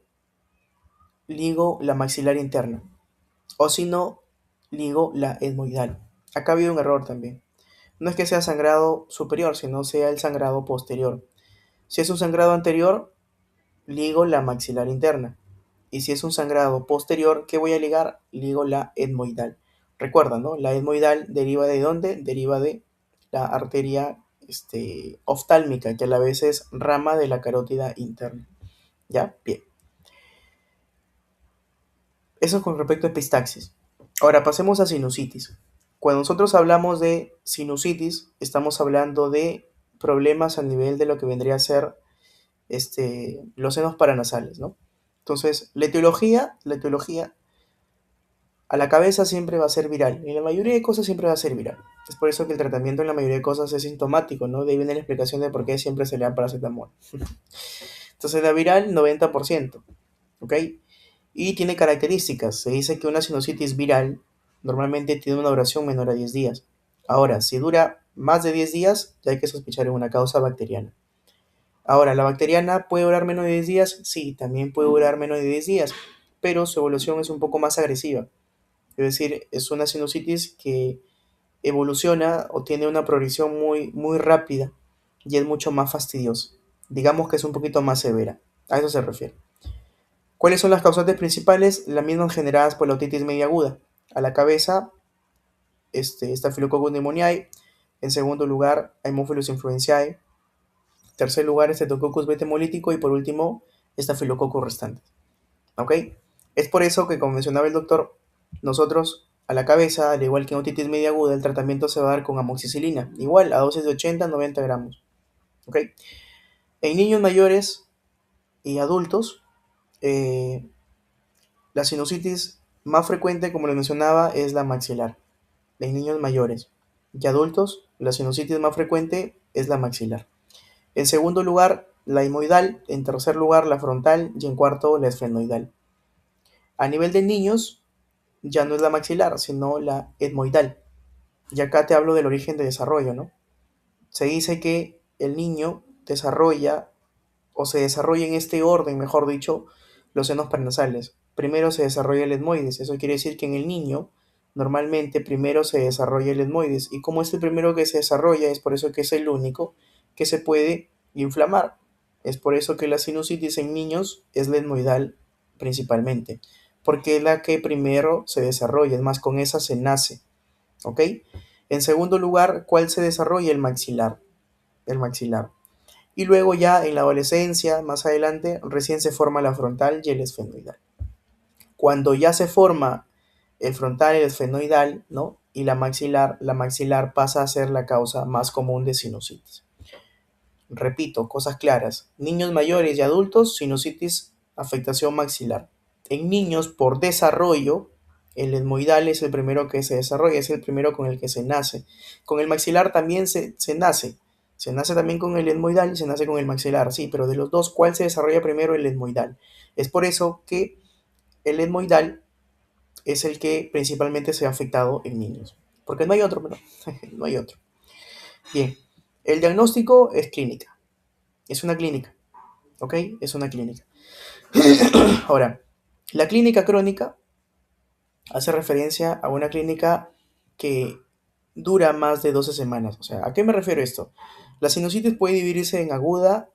ligo la maxilar interna. O si no, ligo la etmoidal. Acá ha habido un error también. No es que sea sangrado superior, sino sea el sangrado posterior. Si es un sangrado anterior, ligo la maxilar interna. Y si es un sangrado posterior, ¿qué voy a ligar? Ligo la etmoidal. Recuerda, ¿no? La etmoidal deriva de dónde? Deriva de la arteria oftálmica, que a la vez es rama de la carótida interna. ¿Ya? Bien. Eso con respecto a epistaxis. Ahora pasemos a sinusitis. Cuando nosotros hablamos de sinusitis, estamos hablando de problemas a nivel de lo que vendría a ser los senos paranasales, ¿no? Entonces, la etiología a la cabeza siempre va a ser viral. Y la mayoría de cosas siempre va a ser viral. Es por eso que el tratamiento en la mayoría de cosas es sintomático, ¿no? De ahí viene la explicación de por qué siempre se le da paracetamol. Entonces, la viral, 90%, ¿ok? Y tiene características. Se dice que una sinusitis viral normalmente tiene una duración menor a 10 días. Ahora, si dura más de 10 días, ya hay que sospechar en una causa bacteriana. Ahora, ¿la bacteriana puede durar menos de 10 días? Sí, también puede durar menos de 10 días, pero su evolución es un poco más agresiva. Es decir, es una sinusitis que evoluciona o tiene una progresión muy, muy rápida y es mucho más fastidiosa. Digamos que es un poquito más severa. A eso se refiere. ¿Cuáles son las causantes principales? Las mismas generadas por la otitis media aguda. A la cabeza, Staphylococcus pneumoniae. En segundo lugar, Haemophilus influenzae. En tercer lugar, Streptococcus beta hemolítico. Y por último, Staphylococcus restante. ¿Ok? Es por eso que, como mencionaba el doctor, nosotros a la cabeza, al igual que en otitis media aguda, el tratamiento se va a dar con amoxicilina. Igual, a dosis de 80 a 90 gramos. ¿Ok? En niños mayores y adultos, eh, la sinusitis más frecuente, como les mencionaba, es la maxilar. En niños mayores y adultos, la sinusitis más frecuente es la maxilar. En segundo lugar, la himoidal. En tercer lugar, la frontal. Y en cuarto, la esfenoidal. A nivel de niños, ya no es la maxilar, sino la etmoidal. Y acá te hablo del origen de desarrollo, ¿no? Se dice que el niño desarrolla o se desarrolla en este orden, mejor dicho, los senos paranasales. Primero se desarrolla el etmoides. Eso quiere decir que en el niño normalmente primero se desarrolla el etmoides. Y como es el primero que se desarrolla, es por eso que es el único que se puede inflamar. Es por eso que la sinusitis en niños es la etmoidal principalmente. Porque es la que primero se desarrolla. Es más, con esa se nace. ¿Ok? En segundo lugar, ¿cuál se desarrolla? El maxilar. El maxilar. Y luego ya en la adolescencia, más adelante, recién se forma la frontal y el esfenoidal. Cuando ya se forma el frontal y el esfenoidal, ¿no? Y la maxilar pasa a ser la causa más común de sinusitis. Repito, cosas claras. Niños mayores y adultos, sinusitis, afectación maxilar. En niños, por desarrollo, el etmoidal es el primero que se desarrolla, es el primero con el que se nace. Con el maxilar también se nace. Se nace también con el etmoidal y se nace con el maxilar, sí, pero de los dos, ¿cuál se desarrolla primero? El etmoidal. Es por eso que el etmoidal es el que principalmente se ha afectado en niños. Porque no hay otro, ¿no? No hay otro. Bien, el diagnóstico es clínica. Es una clínica, ¿ok? Es una clínica. Ahora, la clínica crónica hace referencia a una clínica que dura más de 12 semanas. O sea, ¿a qué me refiero esto? La sinusitis puede dividirse en aguda,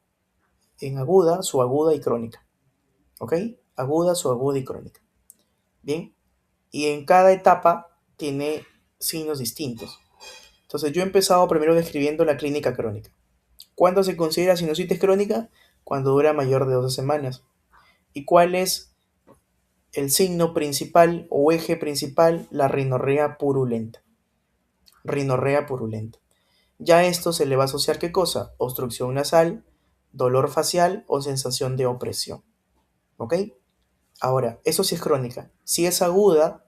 subaguda y crónica. ¿ok? Aguda, subaguda y crónica. Bien, y en cada etapa tiene signos distintos. Entonces yo he empezado primero describiendo la clínica crónica. ¿Cuándo se considera sinusitis crónica? Cuando dura mayor de 12 semanas. ¿Y cuál es el signo principal o eje principal? La rinorrea purulenta. Rinorrea purulenta. Ya esto se le va a asociar ¿qué cosa? Obstrucción nasal, dolor facial o sensación de opresión. ¿Ok? Ahora, eso sí es crónica. Si es aguda,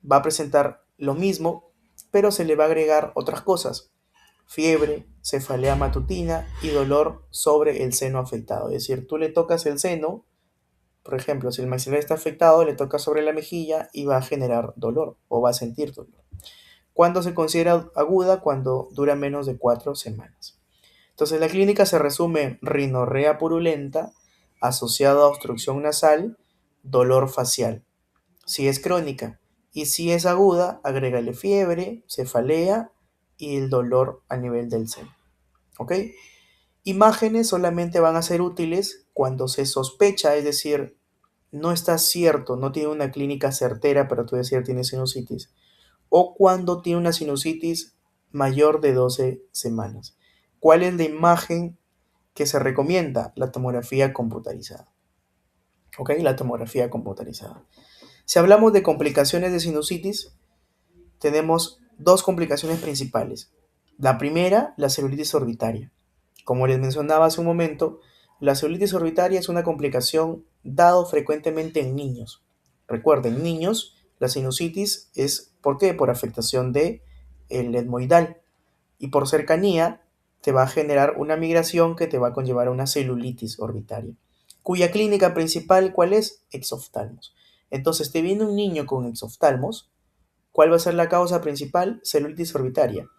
va a presentar lo mismo, pero se le va a agregar otras cosas. Fiebre, cefalea matutina y dolor sobre el seno afectado. Es decir, tú le tocas el seno, por ejemplo, si el maxilar está afectado, le tocas sobre la mejilla y va a generar dolor o va a sentir dolor. ¿Cuándo se considera aguda? Cuando dura menos de 4 semanas. Entonces la clínica se resume en rinorrea purulenta asociada a obstrucción nasal, dolor facial. Si es crónica y si es aguda, agrégale fiebre, cefalea y el dolor a nivel del seno. ¿Ok? Imágenes solamente van a ser útiles cuando se sospecha, es decir, no está cierto, no tiene una clínica certera para tú decir tiene sinusitis, o cuando tiene una sinusitis mayor de 12 semanas. ¿Cuál es la imagen que se recomienda? La tomografía computarizada. ¿Ok? La tomografía computarizada. Si hablamos de complicaciones de sinusitis, tenemos dos complicaciones principales. La primera, la celulitis orbitaria. Como les mencionaba hace un momento, la celulitis orbitaria es una complicación dado frecuentemente en niños. Recuerden, niños, la sinusitis es, ¿por qué? Por afectación del etmoidal. Y por cercanía te va a generar una migración que te va a conllevar a una celulitis orbitaria. Cuya clínica principal, ¿cuál es? Exoftalmos. Entonces, te viene un niño con exoftalmos. ¿Cuál va a ser la causa principal? Celulitis orbitaria.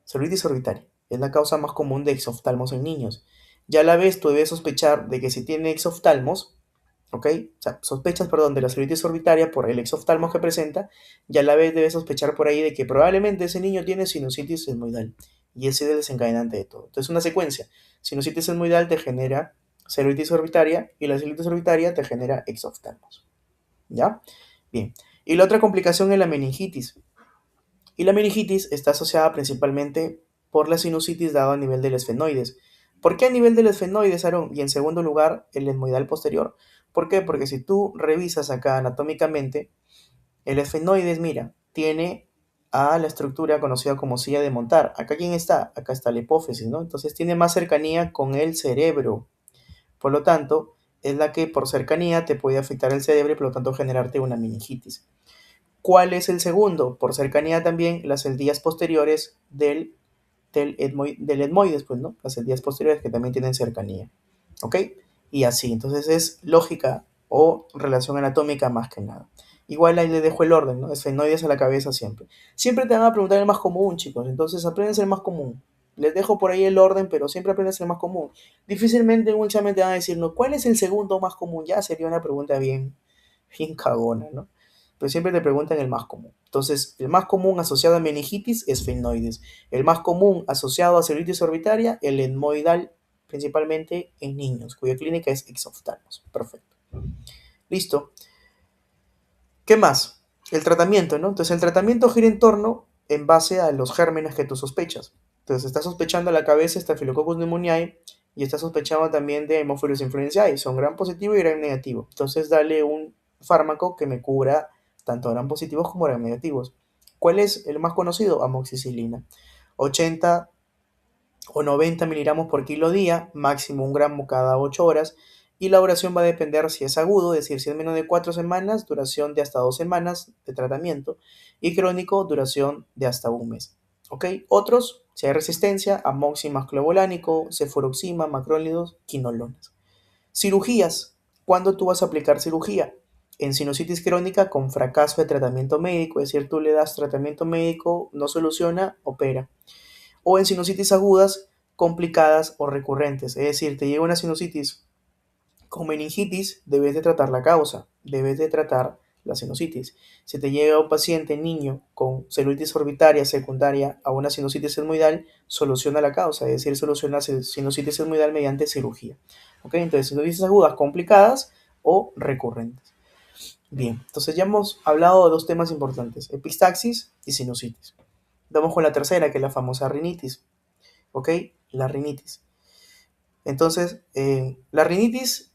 Celulitis orbitaria es la causa más común de exoftalmos en niños. Ya a la vez tú debes sospechar de que si tiene exoftalmos, ¿ok? O sea, sospechas, perdón, de la celulitis orbitaria por el exoftalmos que presenta, ya a la vez debes sospechar por ahí de que probablemente ese niño tiene sinusitis etmoidal. Y ese es el desencadenante de todo. Entonces, una secuencia. Sinusitis etmoidal te genera celulitis orbitaria y la celulitis orbitaria te genera exoftalmos. ¿Ya? Bien. Y la otra complicación es la meningitis. Y la meningitis está asociada principalmente por la sinusitis dado a nivel del esfenoides. ¿Por qué a nivel del esfenoides, Aaron? Y en segundo lugar, el etmoidal posterior. ¿Por qué? Porque si tú revisas acá anatómicamente, el esfenoides, mira, tiene a la estructura conocida como silla de montar. ¿Acá quién está? Acá está la hipófisis, ¿no? Entonces tiene más cercanía con el cerebro. Por lo tanto, es la que por cercanía te puede afectar el cerebro y por lo tanto generarte una meningitis. ¿Cuál es el segundo? Por cercanía también las celdillas posteriores del etmoides, pues, ¿no? Las celdillas posteriores que también tienen cercanía. ¿Ok? Y así, entonces es lógica o relación anatómica más que nada. Igual ahí le dejo el orden, ¿no? Esfenoides a la cabeza siempre. Siempre te van a preguntar el más común, chicos, entonces aprendan el más común. Les dejo por ahí el orden, pero siempre aprendan el más común. Difícilmente en un examen te van a decir, no, ¿cuál es el segundo más común? Ya sería una pregunta bien cagona, ¿no? Pero siempre te preguntan el más común. Entonces, el más común asociado a meningitis es esfenoides. El más común asociado a celulitis orbitaria, el etmoidal, principalmente en niños, cuya clínica es exoftalmos. Perfecto. Listo. ¿Qué más? El tratamiento, ¿no? Entonces, el tratamiento gira en torno en base a los gérmenes que tú sospechas. Entonces, estás sospechando a la cabeza Staphylococcus pneumoniae y estás sospechando también de Haemophilus influenzae. Son gram positivo y gram negativo. Entonces, dale un fármaco que me cubra tanto gram positivos como gram negativos. ¿Cuál es el más conocido? Amoxicilina. 80 o 90 miligramos por kilo día, máximo 1 gramo cada 8 horas. Y la duración va a depender si es agudo, es decir, si es menos de 4 semanas, duración de hasta 2 semanas de tratamiento. Y crónico, duración de hasta 1 mes. ¿Ok? Otros, si hay resistencia, amoxi clovolánico, cefuroxima, macrólidos, quinolonas. Cirugías. ¿Cuándo tú vas a aplicar cirugía? En sinusitis crónica con fracaso de tratamiento médico, es decir, tú le das tratamiento médico, no soluciona, opera. O en sinusitis agudas, complicadas o recurrentes, es decir, te llega una sinusitis con meningitis, debes de tratar la causa, debes de tratar la sinusitis. Si te llega un paciente niño con celulitis orbitaria secundaria a una sinusitis etmoidal, soluciona la causa, es decir, soluciona la sinusitis etmoidal mediante cirugía. ¿Ok? Entonces, sinusitis agudas complicadas, o recurrentes. Bien, entonces ya hemos hablado de dos temas importantes, epistaxis y sinusitis. Vamos con la tercera, que es la famosa rinitis, ¿ok? La rinitis. Entonces, la rinitis,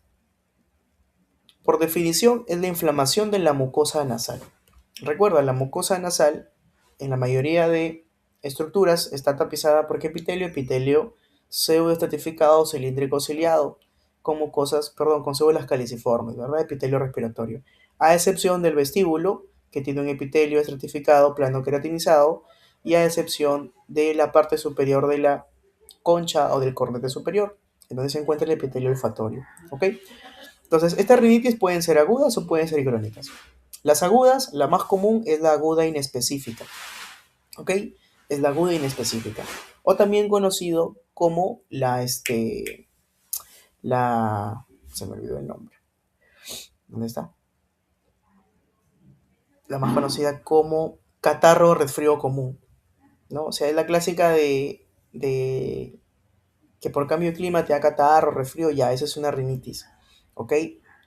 por definición, es la inflamación de la mucosa nasal. Recuerda, la mucosa nasal, en la mayoría de estructuras, está tapizada por epitelio, epitelio pseudoestratificado, cilíndrico ciliado, con mucosas, perdón, con células caliciformes, ¿verdad? Epitelio respiratorio. A excepción del vestíbulo, que tiene un epitelio estratificado, plano queratinizado, y a excepción de la parte superior de la concha o del cornete superior, en donde se encuentra el epitelio olfatorio, ¿ok? Entonces, estas rinitis pueden ser agudas o pueden ser crónicas. Las agudas, la más común es la aguda inespecífica, ¿ok? Es la aguda inespecífica. O también conocido como se me olvidó el nombre. ¿Dónde está? La más conocida como catarro o resfrío común, ¿no? O sea, es la clásica de que por cambio de clima te da catarro, resfrío, ya, esa es una rinitis, ¿ok?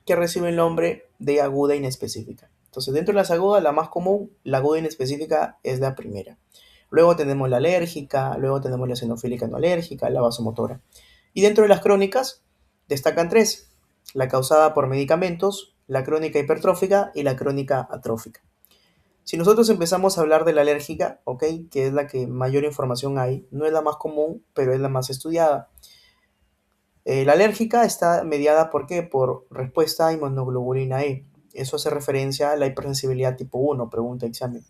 Que recibe el nombre de aguda inespecífica. Entonces, dentro de las agudas, la más común, la aguda inespecífica es la primera. Luego tenemos la alérgica, luego tenemos la eosinofílica no alérgica, la vasomotora. Y dentro de las crónicas, destacan tres: la causada por medicamentos, la crónica hipertrófica y la crónica atrófica. Si nosotros empezamos a hablar de la alérgica, ¿ok? Que es la que mayor información hay, no es la más común, pero es la más estudiada. La alérgica está mediada ¿por qué? Por respuesta a inmunoglobulina E. Eso hace referencia a la hipersensibilidad tipo 1, pregunta examen.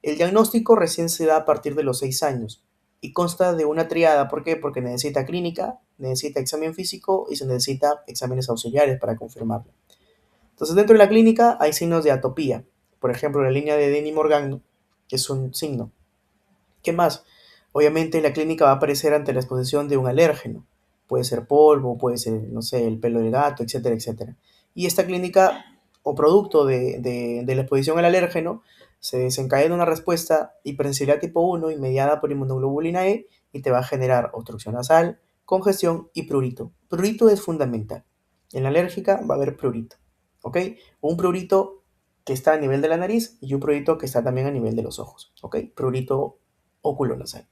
El diagnóstico recién se da a partir de los 6 años y consta de una triada. ¿Por qué? Porque necesita clínica, necesita examen físico y se necesita exámenes auxiliares para confirmarlo. Entonces, dentro de la clínica hay signos de atopía. Por ejemplo, la línea de Denny-Morgan es un signo. ¿Qué más? Obviamente la clínica va a aparecer ante la exposición de un alérgeno. Puede ser polvo, puede ser, no sé, el pelo del gato, etcétera, etcétera. Y esta clínica o producto de la exposición al alérgeno se desencadena una respuesta hipersensibilidad tipo 1 y mediada por inmunoglobulina E y te va a generar obstrucción nasal, congestión y prurito. Prurito es fundamental. En la alérgica va a haber prurito, ¿ok? Un prurito que está a nivel de la nariz y un prurito que está también a nivel de los ojos, ¿ok? Prurito oculonasal.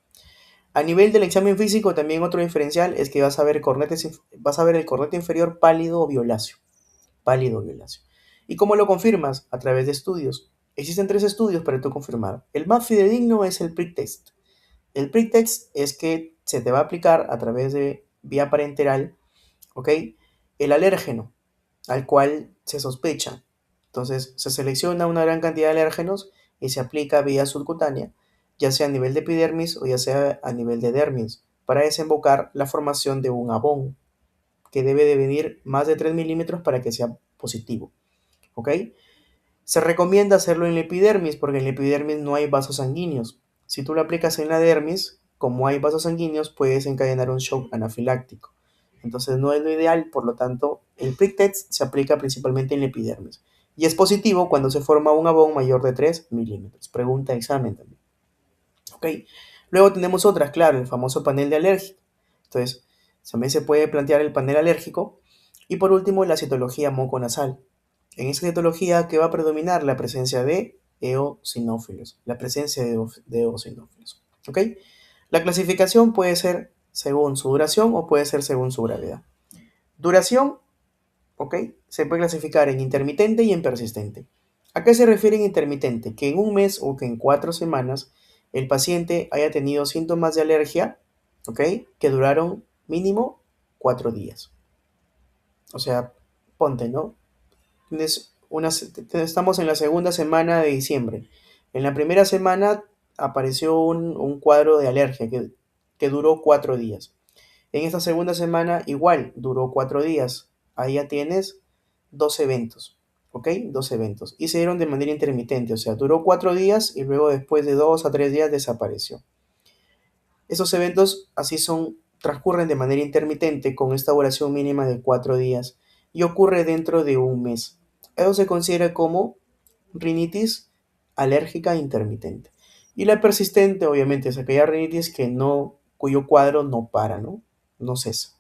A nivel del examen físico, también otro diferencial es que vas a ver el cornete inferior pálido o violáceo. Pálido o violáceo. ¿Y cómo lo confirmas? A través de estudios. Existen tres estudios para tú confirmar. El más fidedigno es el prick test. El prick test es que se te va a aplicar a través de vía parenteral, ¿ok? El alérgeno al cual se sospecha. Entonces se selecciona una gran cantidad de alérgenos y se aplica vía subcutánea, ya sea a nivel de epidermis o ya sea a nivel de dermis, para desembocar la formación de un abón, que debe de venir más de 3 milímetros para que sea positivo. ¿Ok? Se recomienda hacerlo en la epidermis porque en la epidermis no hay vasos sanguíneos. Si tú lo aplicas en la dermis, como hay vasos sanguíneos, puedes desencadenar un shock anafiláctico. Entonces no es lo ideal, por lo tanto, el prick test se aplica principalmente en la epidermis. Y es positivo cuando se forma un abón mayor de 3 milímetros. Pregunta examen también. ¿Ok? Luego tenemos otras, claro, el famoso panel de alérgico. Entonces, también se puede plantear el panel alérgico. Y por último, la citología muconasal. En esta citología, ¿qué va a predominar? La presencia de eosinófilos. La presencia de eosinófilos. ¿Ok? La clasificación puede ser según su duración o puede ser según su gravedad. Duración, ¿ok? Se puede clasificar en intermitente y en persistente. ¿A qué se refiere en intermitente? Que en un mes o que en 4 semanas el paciente haya tenido síntomas de alergia, ¿ok? Que duraron mínimo 4 días. O sea, ponte, ¿no? Estamos en la segunda semana de diciembre. En la primera semana apareció un cuadro de alergia que duró 4 días. En esta segunda semana igual duró 4 días. Ahí ya tienes dos eventos, ¿ok? Dos eventos. Y se dieron de manera intermitente, o sea, duró 4 días y luego después de 2 a 3 días desapareció. Esos eventos así transcurren de manera intermitente con esta duración mínima de 4 días y ocurre dentro de un mes. Eso se considera como rinitis alérgica intermitente. Y la persistente, obviamente, es aquella rinitis cuyo cuadro no para, ¿no? No cesa.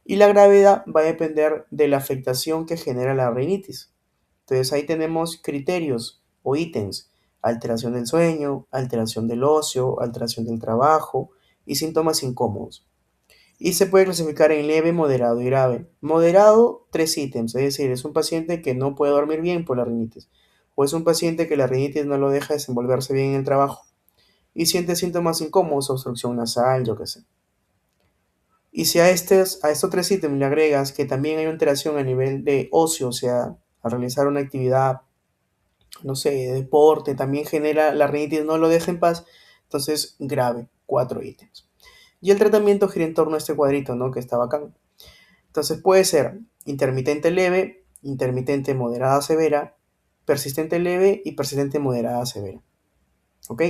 Y la gravedad va a depender de la afectación que genera la rinitis. Entonces ahí tenemos criterios o ítems: alteración del sueño, alteración del ocio, alteración del trabajo y síntomas incómodos. Y se puede clasificar en leve, moderado y grave. Moderado, 3 ítems, es decir, es un paciente que no puede dormir bien por la rinitis, o es un paciente que la rinitis no lo deja desenvolverse bien en el trabajo y siente síntomas incómodos, obstrucción nasal, yo qué sé. Y si a estos 3 ítems le agregas que también hay una alteración a nivel de ocio, o sea, al realizar una actividad, no sé, de deporte, también genera la rinitis, no lo deja en paz, entonces grave, 4 ítems. Y el tratamiento gira en torno a este cuadrito, ¿no? Que está bacán. Entonces puede ser intermitente leve, intermitente moderada severa, persistente leve y persistente moderada severa. ¿Ok?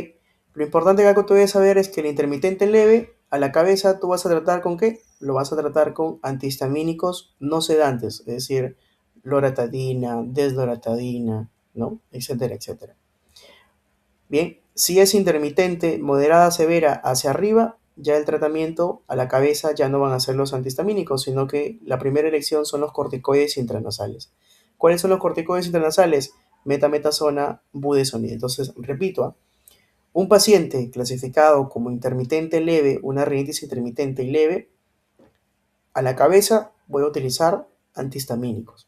Lo importante que tú debes saber es que el intermitente leve, a la cabeza, ¿tú vas a tratar con qué? Lo vas a tratar con antihistamínicos no sedantes, es decir, loratadina, desloratadina, ¿no? Etcétera, etcétera. Bien, si es intermitente, moderada, severa hacia arriba, ya el tratamiento a la cabeza ya no van a ser los antihistamínicos, sino que la primera elección son los corticoides intranasales. ¿Cuáles son los corticoides intranasales? Metametasona, budesonida. Entonces, repito, un paciente clasificado como intermitente leve, una rinitis intermitente y leve, a la cabeza voy a utilizar antihistamínicos.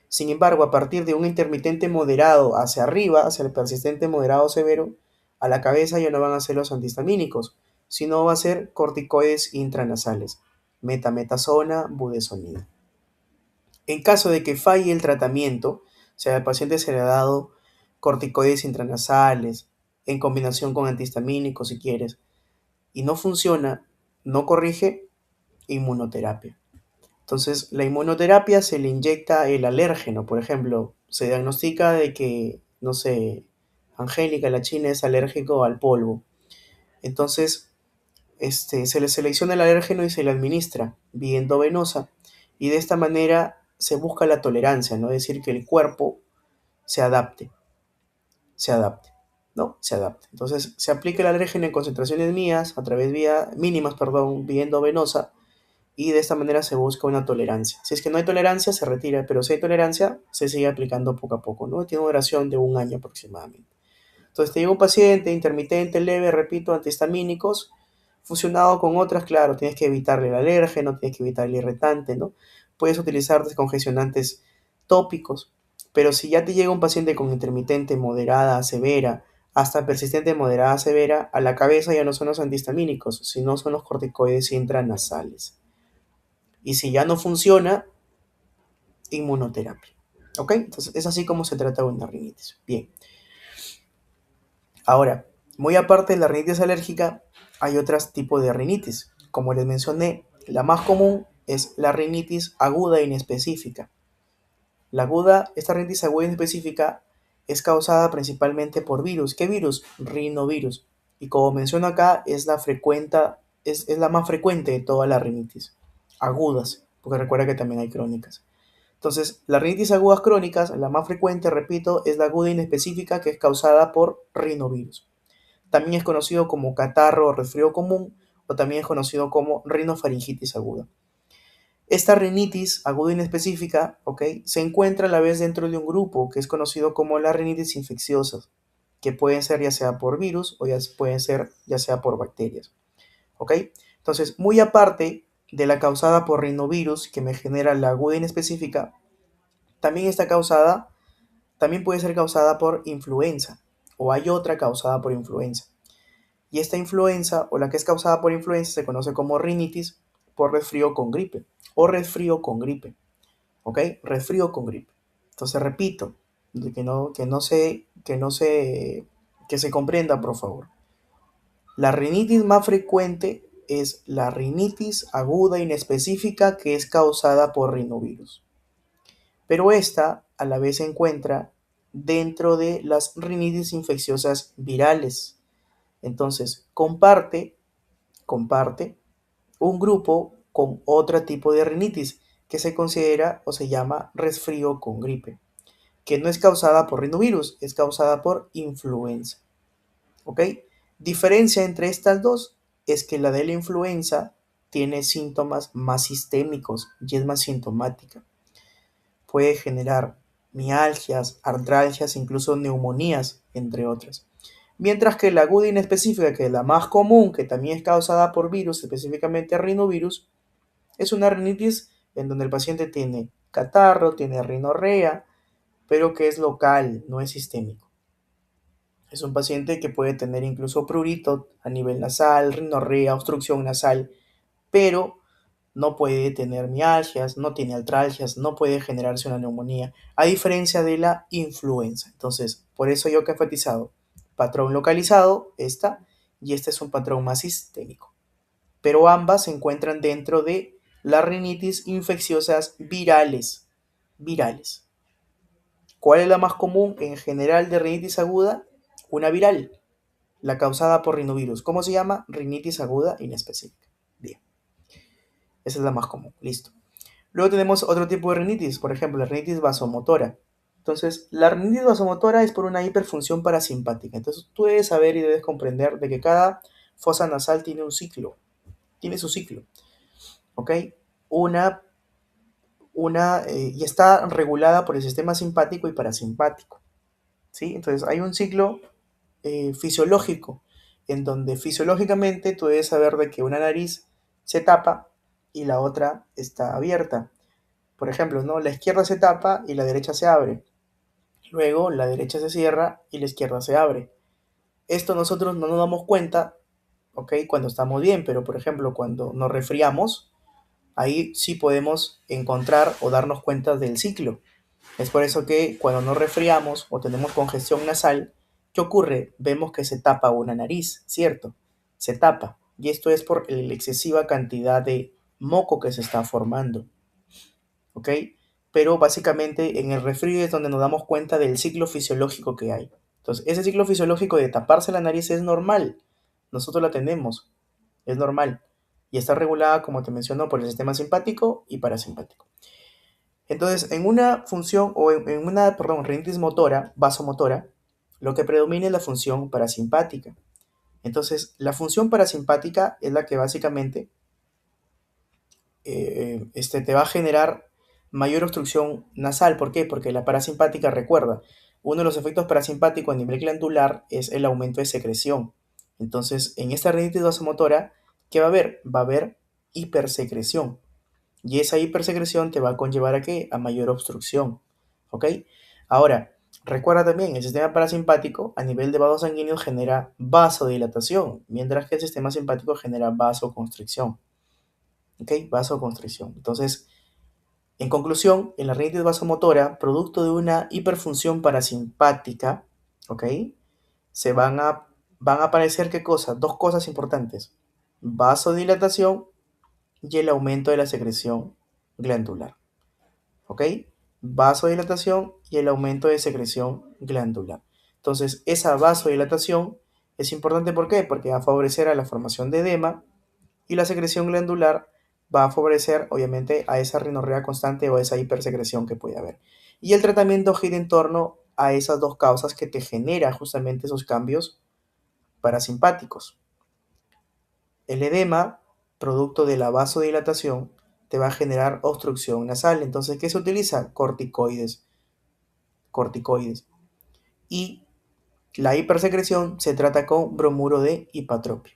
Sin embargo, a partir de un intermitente moderado hacia arriba, hacia el persistente moderado severo, a la cabeza ya no van a ser los antihistamínicos, sino va a ser corticoides intranasales, metametasona, budesonida. En caso de que falle el tratamiento, o sea, al paciente se le ha dado corticoides intranasales en combinación con antihistamínicos si quieres, y no funciona, no corrige, inmunoterapia. Entonces, la inmunoterapia se le inyecta el alérgeno, por ejemplo, se diagnostica de que, no sé, Angélica, la china, es alérgico al polvo. Entonces, se le selecciona el alérgeno y se le administra vía endovenosa. Y de esta manera se busca la tolerancia, ¿no? Es decir, que el cuerpo se adapte, se adapte, ¿no? Se adapte. Entonces, se aplica el alérgeno en concentraciones mínimas, vía endovenosa, y de esta manera se busca una tolerancia. Si es que no hay tolerancia, se retira, pero si hay tolerancia, se sigue aplicando poco a poco, ¿no? Tiene una duración de 1 año aproximadamente. Entonces te llega un paciente intermitente, leve, repito, antihistamínicos, fusionado con otras, claro, tienes que evitarle el alérgeno, tienes que evitar el irritante, ¿no? Puedes utilizar descongestionantes tópicos, pero si ya te llega un paciente con intermitente moderada, severa, hasta persistente moderada, severa, a la cabeza ya no son los antihistamínicos, sino son los corticoides intranasales. Y si ya no funciona, inmunoterapia. ¿Ok? Entonces es así como se trata una rinitis. Bien. Ahora, muy aparte de la rinitis alérgica, hay otros tipos de rinitis. Como les mencioné, la más común es la rinitis aguda inespecífica. Esta rinitis aguda inespecífica es causada principalmente por virus. ¿Qué virus? Rinovirus. Y como menciono acá, es la más frecuente de todas las rinitis agudas, porque recuerda que también hay crónicas. Entonces, las rinitis agudas crónicas, la más frecuente, repito, es la aguda inespecífica, que es causada por rinovirus. También es conocido como catarro o resfrío común, o también es conocido como rinofaringitis aguda. Esta rinitis aguda inespecífica, ¿ok?, se encuentra a la vez dentro de un grupo que es conocido como las rinitis infecciosas, que pueden ser ya sea por virus o pueden ser ya sea por bacterias. ¿Ok? Entonces, muy aparte de la causada por rinovirus, que me genera la aguda inespecífica, también puede ser causada por influenza, o hay otra causada por influenza. Y esta influenza, o la que es causada por influenza, se conoce como rinitis por resfrío con gripe, o resfrío con gripe. ¿Ok? Resfrío con gripe. Entonces, repito, que se comprenda, por favor. La rinitis más frecuente es la rinitis aguda inespecífica, que es causada por rinovirus. Pero esta a la vez se encuentra dentro de las rinitis infecciosas virales. Entonces, comparte un grupo con otro tipo de rinitis que se considera o se llama resfrío con gripe, que no es causada por rinovirus, es causada por influenza. ¿Ok? Diferencia entre estas dos es que la de la influenza tiene síntomas más sistémicos y es más sintomática. Puede generar mialgias, artralgias, incluso neumonías, entre otras. Mientras que la aguda inespecífica, que es la más común, que también es causada por virus, específicamente rinovirus, es una rinitis en donde el paciente tiene catarro, tiene rinorrea, pero que es local, no es sistémico. Es un paciente que puede tener incluso prurito a nivel nasal, rinorrea, obstrucción nasal, pero no puede tener mialgias, no tiene artralgias, no puede generarse una neumonía, a diferencia de la influenza. Entonces, por eso yo que he enfatizado, patrón localizado, esta, y este es un patrón más sistémico. Pero ambas se encuentran dentro de las rinitis infecciosas virales. Virales. ¿Cuál es la más común en general de rinitis aguda? Una viral, la causada por rinovirus. ¿Cómo se llama? Rinitis aguda inespecífica. Bien, esa es la más común. Listo. Luego tenemos otro tipo de rinitis, por ejemplo, la rinitis vasomotora. Entonces, la rinitis vasomotora es por una hiperfunción parasimpática. Entonces, tú debes saber y debes comprender de que cada fosa nasal tiene un ciclo, tiene su ciclo, ¿ok? Una, y está regulada por el sistema simpático y parasimpático, ¿sí? Entonces, hay un ciclo fisiológico, en donde fisiológicamente tú debes saber de que una nariz se tapa y la otra está abierta. Por ejemplo, ¿no? La izquierda se tapa y la derecha se abre. Luego la derecha se cierra y la izquierda se abre. Esto nosotros no nos damos cuenta, ¿ok? Cuando estamos bien, pero por ejemplo, cuando nos resfriamos, ahí sí podemos encontrar o darnos cuenta del ciclo. Es por eso que cuando nos resfriamos o tenemos congestión nasal, ¿qué ocurre? Vemos que se tapa una nariz, ¿cierto? Se tapa. Y esto es por la excesiva cantidad de moco que se está formando. ¿Ok? Pero básicamente en el resfrío es donde nos damos cuenta del ciclo fisiológico que hay. Entonces, ese ciclo fisiológico de taparse la nariz es normal. Nosotros la tenemos, es normal. Y está regulada, como te menciono, por el sistema simpático y parasimpático. Entonces, en una función o en una, perdón, rinitis motora, vasomotora, lo que predomina es la función parasimpática. Entonces, la función parasimpática es la que básicamente te va a generar mayor obstrucción nasal. ¿Por qué? Porque la parasimpática, recuerda, uno de los efectos parasimpáticos a nivel glandular es el aumento de secreción. Entonces, en esta rinitis vasomotora, ¿qué va a haber? Va a haber hipersecreción. Y esa hipersecreción te va a conllevar a qué? A mayor obstrucción. ¿Ok? Ahora, recuerda también, el sistema parasimpático a nivel de vasos sanguíneos genera vasodilatación, mientras que el sistema simpático genera vasoconstricción. ¿Ok? Vasoconstricción. Entonces, en conclusión, en la rinitis vasomotora, producto de una hiperfunción parasimpática, ¿ok? Se van a aparecer, ¿qué cosas? Dos cosas importantes. Vasodilatación y el aumento de la secreción glandular, ¿ok? Vasodilatación y el aumento de secreción glandular. Entonces, esa vasodilatación es importante, ¿por qué? Porque va a favorecer a la formación de edema y la secreción glandular va a favorecer, obviamente, a esa rinorrea constante o a esa hipersecreción que puede haber. Y el tratamiento gira en torno a esas dos causas que te genera justamente esos cambios parasimpáticos. El edema, producto de la vasodilatación, te va a generar obstrucción nasal. Entonces, ¿qué se utiliza? Corticoides. Corticoides. Y la hipersecreción se trata con bromuro de hipatropio.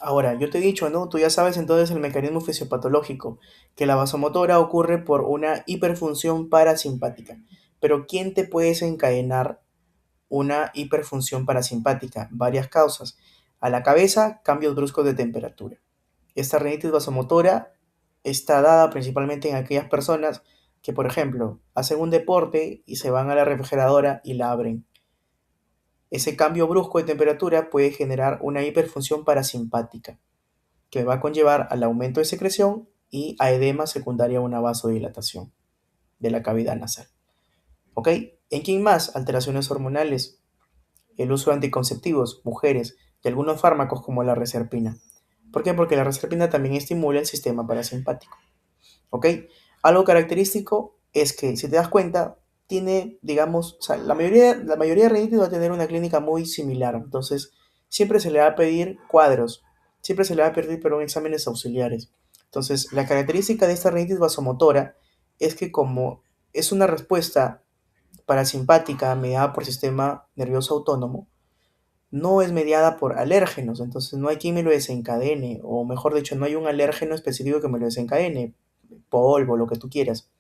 Ahora, yo te he dicho, ¿no? Tú ya sabes entonces el mecanismo fisiopatológico, que la vasomotora ocurre por una hiperfunción parasimpática. Pero ¿quién te puede desencadenar una hiperfunción parasimpática? Varias causas. A la cabeza, cambios bruscos de temperatura. Esta rinitis vasomotora está dada principalmente en aquellas personas que, por ejemplo, hacen un deporte y se van a la refrigeradora y la abren. Ese cambio brusco de temperatura puede generar una hiperfunción parasimpática, que va a conllevar al aumento de secreción y a edema secundaria a una vasodilatación de la cavidad nasal. ¿Ok? ¿En quién más? Alteraciones hormonales, el uso de anticonceptivos, mujeres y algunos fármacos como la reserpina. ¿Por qué? Porque la reserpina también estimula el sistema parasimpático. ¿Ok? Algo característico es que, si te das cuenta, tiene, digamos, o sea, la mayoría de rinitis va a tener una clínica muy similar. Entonces, siempre se le va a pedir cuadros. siempre se le va a pedir, pero en exámenes auxiliares. Entonces, la característica de esta rinitis vasomotora es que como es una respuesta parasimpática mediada por sistema nervioso autónomo, no es mediada por alérgenos, entonces no hay quien me lo desencadene, o mejor dicho, no hay un alérgeno específico que me lo desencadene, polvo, lo que tú quieras.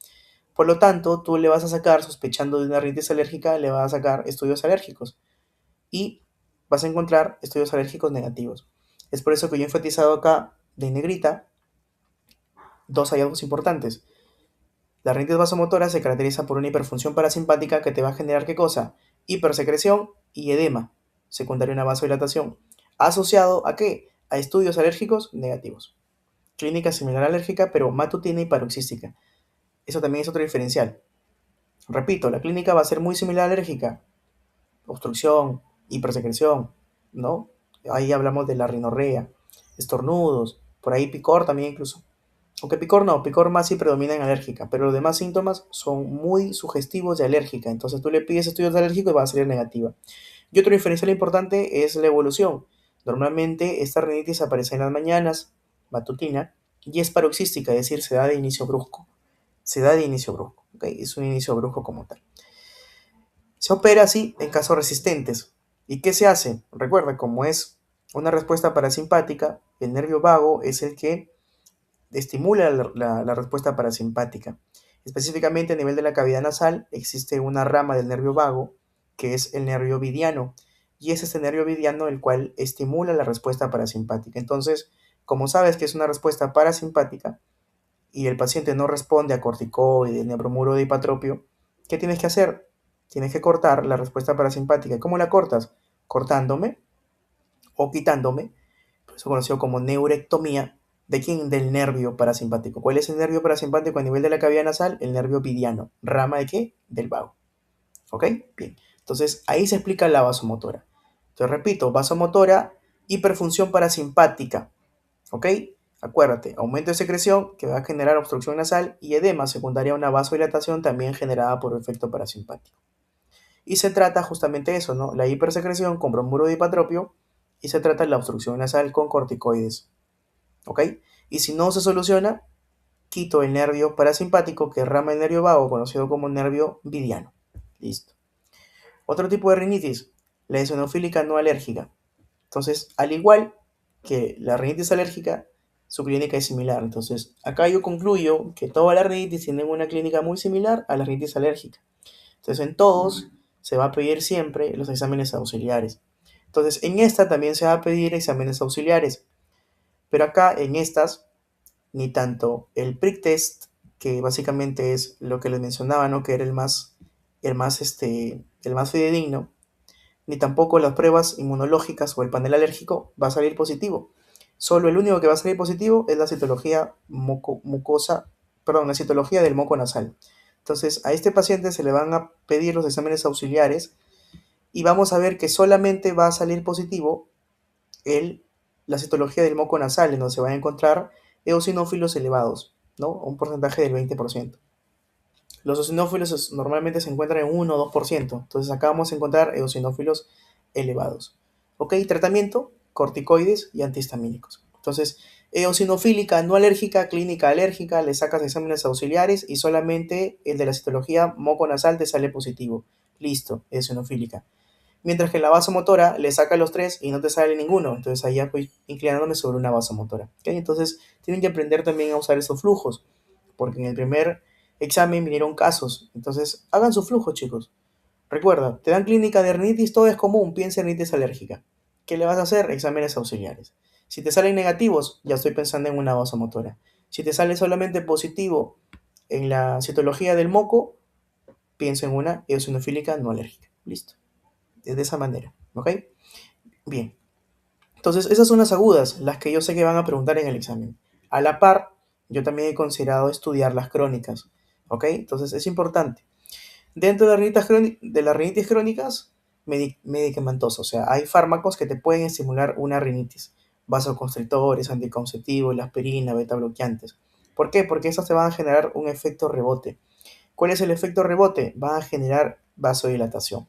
Por lo tanto, tú le vas a sacar, sospechando de una rinitis alérgica, le vas a sacar estudios alérgicos y vas a encontrar estudios alérgicos negativos. Es por eso que yo he enfatizado acá de negrita dos hallazgos importantes. La rinitis vasomotora se caracteriza por una hiperfunción parasimpática que te va a generar ¿qué cosa? Hipersecreción y edema, secundario a una vasodilatación. ¿Asociado a qué? A estudios alérgicos negativos. Clínica similar alérgica, pero matutina y paroxística. Eso también es otro diferencial. Repito, la clínica va a ser muy similar alérgica. Obstrucción, hipersecreción, ¿no? Ahí hablamos de la rinorrea, estornudos, por ahí picor también incluso. Aunque picor no, picor más sí predomina en alérgica, pero los demás síntomas son muy sugestivos de alérgica. Entonces tú le pides estudios de alérgico y va a salir negativa. Y otro diferencial importante es la evolución. Normalmente esta rinitis aparece en las mañanas, matutina, y es paroxística, es decir, se da de inicio brusco. Se da de inicio brusco, ¿ok? Es un inicio brusco como tal. Se opera así en casos resistentes. ¿Y qué se hace? Recuerda, como es una respuesta parasimpática, el nervio vago es el que estimula la respuesta parasimpática. Específicamente a nivel de la cavidad nasal existe una rama del nervio vago que es el nervio vidiano y es este nervio vidiano el cual estimula la respuesta parasimpática. Entonces, como sabes que es una respuesta parasimpática y el paciente no responde a corticoides ni a bromuro de hipatropio, ¿qué tienes que hacer? Tienes que cortar la respuesta parasimpática. ¿Y cómo la cortas? Cortándome o quitándome, eso conocido como neurectomía, ¿de quién? Del nervio parasimpático. ¿Cuál es el nervio parasimpático a nivel de la cavidad nasal? El nervio vidiano. ¿Rama de qué? Del vago. ¿Ok? Bien. Entonces, ahí se explica la vasomotora. Entonces, repito, vasomotora, hiperfunción parasimpática. ¿Ok? Acuérdate, aumento de secreción que va a generar obstrucción nasal y edema secundaria a una vasodilatación también generada por efecto parasimpático. Y se trata justamente de eso, ¿no? La hipersecreción con bromuro de hipatropio y se trata de la obstrucción nasal con corticoides. ¿Ok? Y si no se soluciona, quito el nervio parasimpático que rama el nervio vago, conocido como nervio vidiano. Listo. Otro tipo de rinitis, la eosinofílica no alérgica. Entonces, al igual que la rinitis alérgica, su clínica es similar. Entonces, acá yo concluyo que todas las rinitis tienen una clínica muy similar a la rinitis alérgica. Entonces, en todos se va a pedir siempre los exámenes auxiliares. Entonces, en esta también se va a pedir exámenes auxiliares. Pero acá en estas, ni tanto el prick test, que básicamente es lo que les mencionaba, ¿no? Que era el más fidedigno, ni tampoco las pruebas inmunológicas o el panel alérgico va a salir positivo. Solo el único que va a salir positivo es la citología mucosa, perdón, la citología del moco nasal. Entonces, a este paciente se le van a pedir los exámenes auxiliares y vamos a ver que solamente va a salir positivo la citología del moco nasal, en donde se van a encontrar eosinófilos elevados, ¿no? Un porcentaje del 20%. Los eosinófilos normalmente se encuentran en 1 o 2%, entonces acá vamos a encontrar eosinófilos elevados. ¿Ok? Tratamiento, corticoides y antihistamínicos. Entonces, eosinofílica no alérgica, clínica alérgica, le sacas exámenes auxiliares y solamente el de la citología moco nasal te sale positivo. Listo, eosinofílica. Mientras que la vasomotora le saca los tres y no te sale ninguno. Entonces ahí ya voy inclinándome sobre una vasomotora. ¿Okay? Entonces tienen que aprender también a usar esos flujos. Porque en el primer examen vinieron casos. Entonces hagan su flujo, chicos. Recuerda, te dan clínica de rinitis, todo es común. Piensa en rinitis alérgica. ¿Qué le vas a hacer? Exámenes auxiliares. Si te salen negativos, ya estoy pensando en una vasomotora. Si te sale solamente positivo en la citología del moco, pienso en una eosinofílica no alérgica. Listo. De esa manera, ¿ok? Bien, entonces esas son las agudas, las que yo sé que van a preguntar en el examen. A la par, yo también he considerado estudiar las crónicas, ¿ok? Entonces es importante. Dentro de las rinitis crónicas, medicamentosos, o sea, hay fármacos que te pueden estimular una rinitis, vasoconstrictores, anticonceptivos, la aspirina, beta bloqueantes. ¿Por qué? Porque estos te van a generar un efecto rebote. ¿Cuál es el efecto rebote? Va a generar vasodilatación.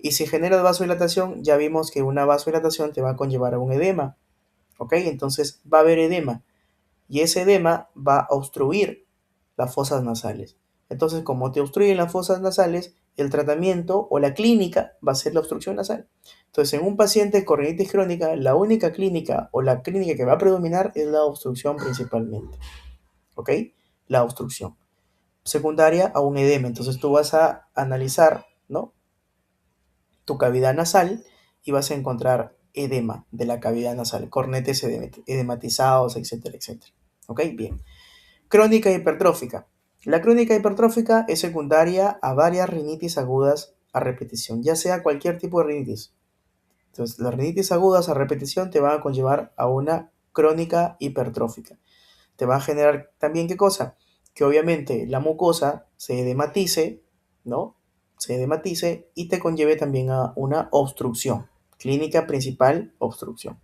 Y si genera vasodilatación, ya vimos que una vasodilatación te va a conllevar a un edema. ¿ok? Entonces va a haber edema y ese edema va a obstruir las fosas nasales. Entonces, como te obstruyen las fosas nasales, el tratamiento o la clínica va a ser la obstrucción nasal. Entonces, en un paciente con rinitis crónica, la única clínica o la clínica que va a predominar es la obstrucción principalmente, ¿ok? La obstrucción. Secundaria a un edema. Entonces, tú vas a analizar, ¿no?, tu cavidad nasal y vas a encontrar edema de la cavidad nasal, cornetes edematizados, etcétera, etcétera. ¿Ok? Bien. Crónica hipertrófica. La crónica hipertrófica es secundaria a varias rinitis agudas a repetición, ya sea cualquier tipo de rinitis. Entonces, las rinitis agudas a repetición te van a conllevar a una crónica hipertrófica. Te va a generar también, ¿qué cosa? Que obviamente la mucosa se edematice, ¿no? Se edematice y te conlleve también a una obstrucción. Clínica principal, obstrucción.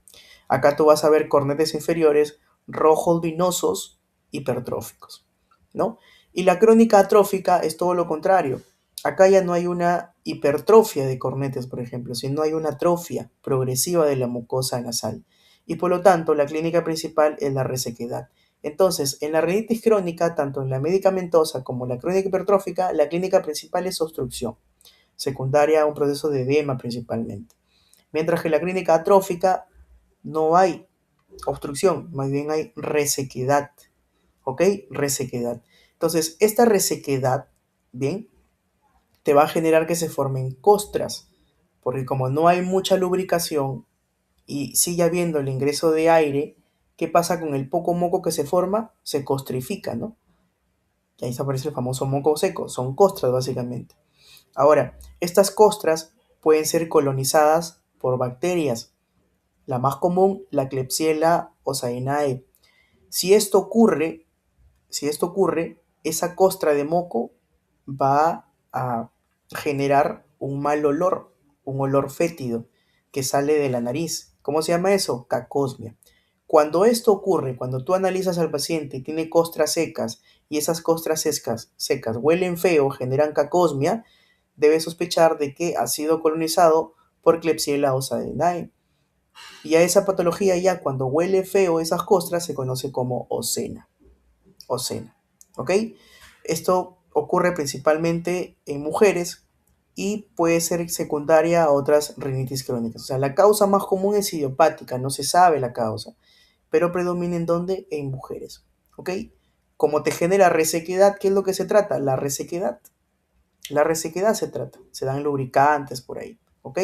Acá tú vas a ver cornetes inferiores rojos vinosos hipertróficos, ¿no? Y la crónica atrófica es todo lo contrario. Acá ya no hay una hipertrofia de cornetes, por ejemplo, sino hay una atrofia progresiva de la mucosa nasal. Y por lo tanto, la clínica principal es la resequedad. Entonces, en la rinitis crónica, tanto en la medicamentosa como en la crónica hipertrófica, la clínica principal es obstrucción, secundaria a un proceso de edema principalmente. Mientras que en la clínica atrófica no hay obstrucción, más bien hay resequedad, ¿ok? Resequedad. Entonces, esta resequedad, bien, te va a generar que se formen costras, porque como no hay mucha lubricación y sigue habiendo el ingreso de aire, ¿qué pasa con el poco moco que se forma? Se costrifica, ¿no? Y ahí se aparece el famoso moco seco, son costras básicamente. Ahora, estas costras pueden ser colonizadas por bacterias, la más común, la Klebsiella osainae. Si esto ocurre, si esto ocurre, esa costra de moco va a generar un mal olor, un olor fétido que sale de la nariz. ¿Cómo se llama eso? Cacosmia. Cuando esto ocurre, cuando tú analizas al paciente y tiene costras secas y esas costras secas huelen feo, generan cacosmia, debes sospechar de que ha sido colonizado por Klebsiella osainae. Y a esa patología ya cuando huele feo esas costras se conoce como ocena. Ocena. ¿Ok? Esto ocurre principalmente en mujeres y puede ser secundaria a otras rinitis crónicas. O sea, la causa más común es idiopática, no se sabe la causa, pero predomina en dónde, en mujeres. ¿Ok? Como te genera resequedad, ¿qué es lo que se trata? La resequedad. La resequedad se trata. Se dan lubricantes por ahí. ¿Ok?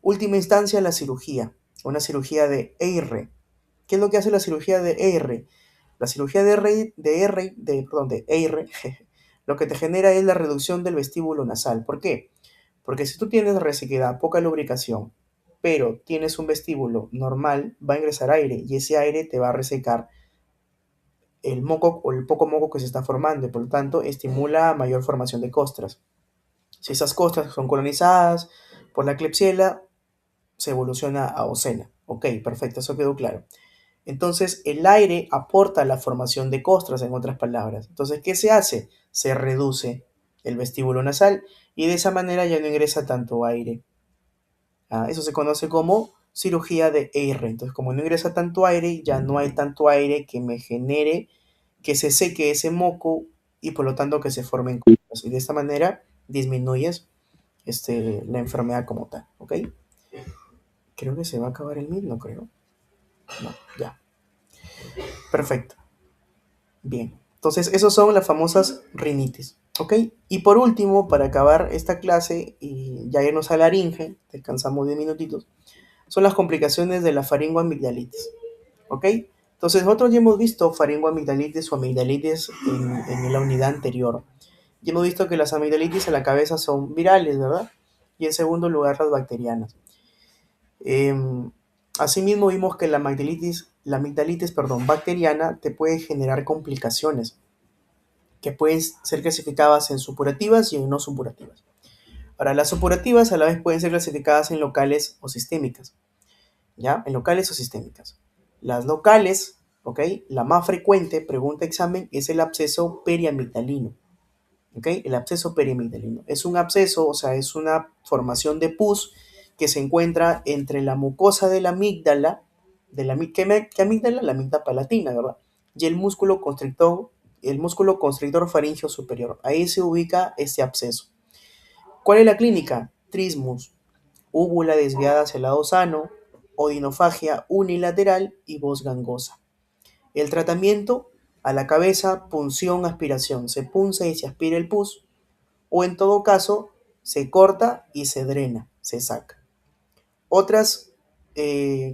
Última instancia, la cirugía. Una cirugía de EIRE. ¿Qué es lo que hace la cirugía de EIRE? La cirugía de EIRE lo que te genera es la reducción del vestíbulo nasal. ¿Por qué? Porque si tú tienes resequedad, poca lubricación, pero tienes un vestíbulo normal, va a ingresar aire y ese aire te va a resecar el moco o el poco moco que se está formando y por lo tanto estimula mayor formación de costras. Si esas costras son colonizadas por la Klebsiella, se evoluciona a ocena. Ok, perfecto, eso quedó claro. Entonces, el aire aporta la formación de costras, en otras palabras. Entonces, ¿qué se hace? Se reduce el vestíbulo nasal y de esa manera ya no ingresa tanto aire. Eso se conoce como cirugía de EIRE. Entonces, como no ingresa tanto aire, ya no hay tanto aire que me genere que se seque ese moco y por lo tanto que se formen costras. Y de esta manera disminuyes la enfermedad como tal. ¿Ok? Creo que se va a acabar el mil, no creo. No, ya. Perfecto. Bien, entonces esas son las famosas rinitis, ¿ok? Y por último, para acabar esta clase y ya irnos a la laringe, descansamos 10 minutitos, son las complicaciones de la faringoamigdalitis, ¿ok? Entonces nosotros ya hemos visto faringoamigdalitis o amigdalitis en la unidad anterior. Ya hemos visto que las amigdalitis en la cabeza son virales, ¿verdad? Y en segundo lugar las bacterianas. Asimismo vimos que la amigdalitis, perdón, bacteriana te puede generar complicaciones que pueden ser clasificadas en supurativas y en no supurativas. Ahora, las supurativas a la vez pueden ser clasificadas en locales o sistémicas, ¿ya? En locales o sistémicas. Las locales, ¿ok? La más frecuente, pregunta examen, es el absceso periamigdalino, ¿ok? El absceso periamigdalino. Es un absceso, o sea, es una formación de pus que se encuentra entre la mucosa de la amígdala, ¿Qué amígdala? La amígdala palatina, ¿verdad? Y el músculo constrictor faríngeo superior. Ahí se ubica este absceso. ¿Cuál es la clínica? Trismus, úvula desviada hacia el lado sano, odinofagia unilateral y voz gangosa. El tratamiento a la cabeza, punción, aspiración. Se punza y se aspira el pus, o en todo caso, se corta y se drena, se saca. Otras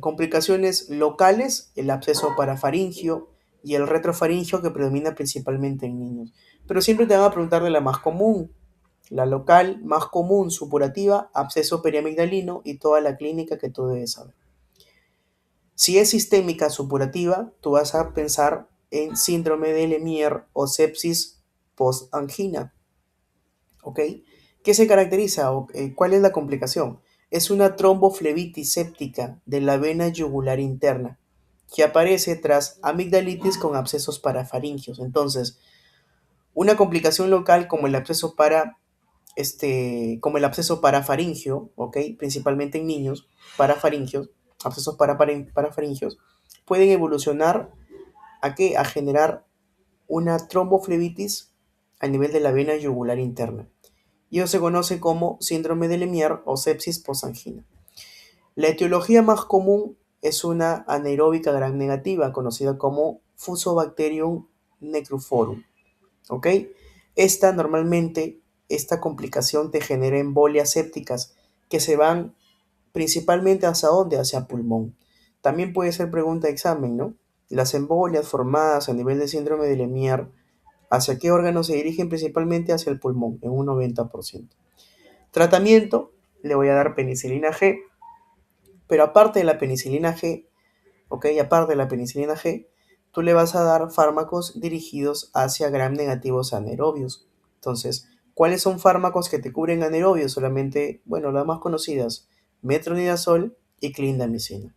complicaciones locales, el absceso parafaringio y el retrofaringio que predomina principalmente en niños. Pero siempre te van a preguntar de la más común, la local más común, supurativa, absceso periamigdalino y toda la clínica que tú debes saber. Si es sistémica supurativa, tú vas a pensar en síndrome de Lemierre o sepsis postangina, ¿ok? ¿Qué se caracteriza o cuál es la complicación? Es una tromboflebitis séptica de la vena yugular interna que aparece tras amigdalitis con abscesos parafaringios. Entonces, una complicación local como el absceso parafaringio, ¿ok? Principalmente en niños, parafaringios, abscesos parafaringios, pueden evolucionar ¿a qué? A generar una tromboflebitis a nivel de la vena yugular interna. Y eso se conoce como síndrome de Lemierre o sepsis postangina. La etiología más común es una anaeróbica gram negativa, conocida como Fusobacterium necrophorum. ¿Ok? Esta complicación te genera embolias sépticas que se van principalmente hacia dónde, hacia pulmón. También puede ser pregunta de examen, ¿no? Las embolias formadas a nivel de síndrome de Lemierre, ¿hacia qué órgano se dirigen? Principalmente hacia el pulmón, en un 90%. Tratamiento, le voy a dar penicilina G, pero aparte de la penicilina G, ¿ok? Aparte de la penicilina G, tú le vas a dar fármacos dirigidos hacia gram negativos anaerobios. Entonces, ¿cuáles son fármacos que te cubren anaerobios? Solamente, bueno, las más conocidas, metronidazol y clindamicina.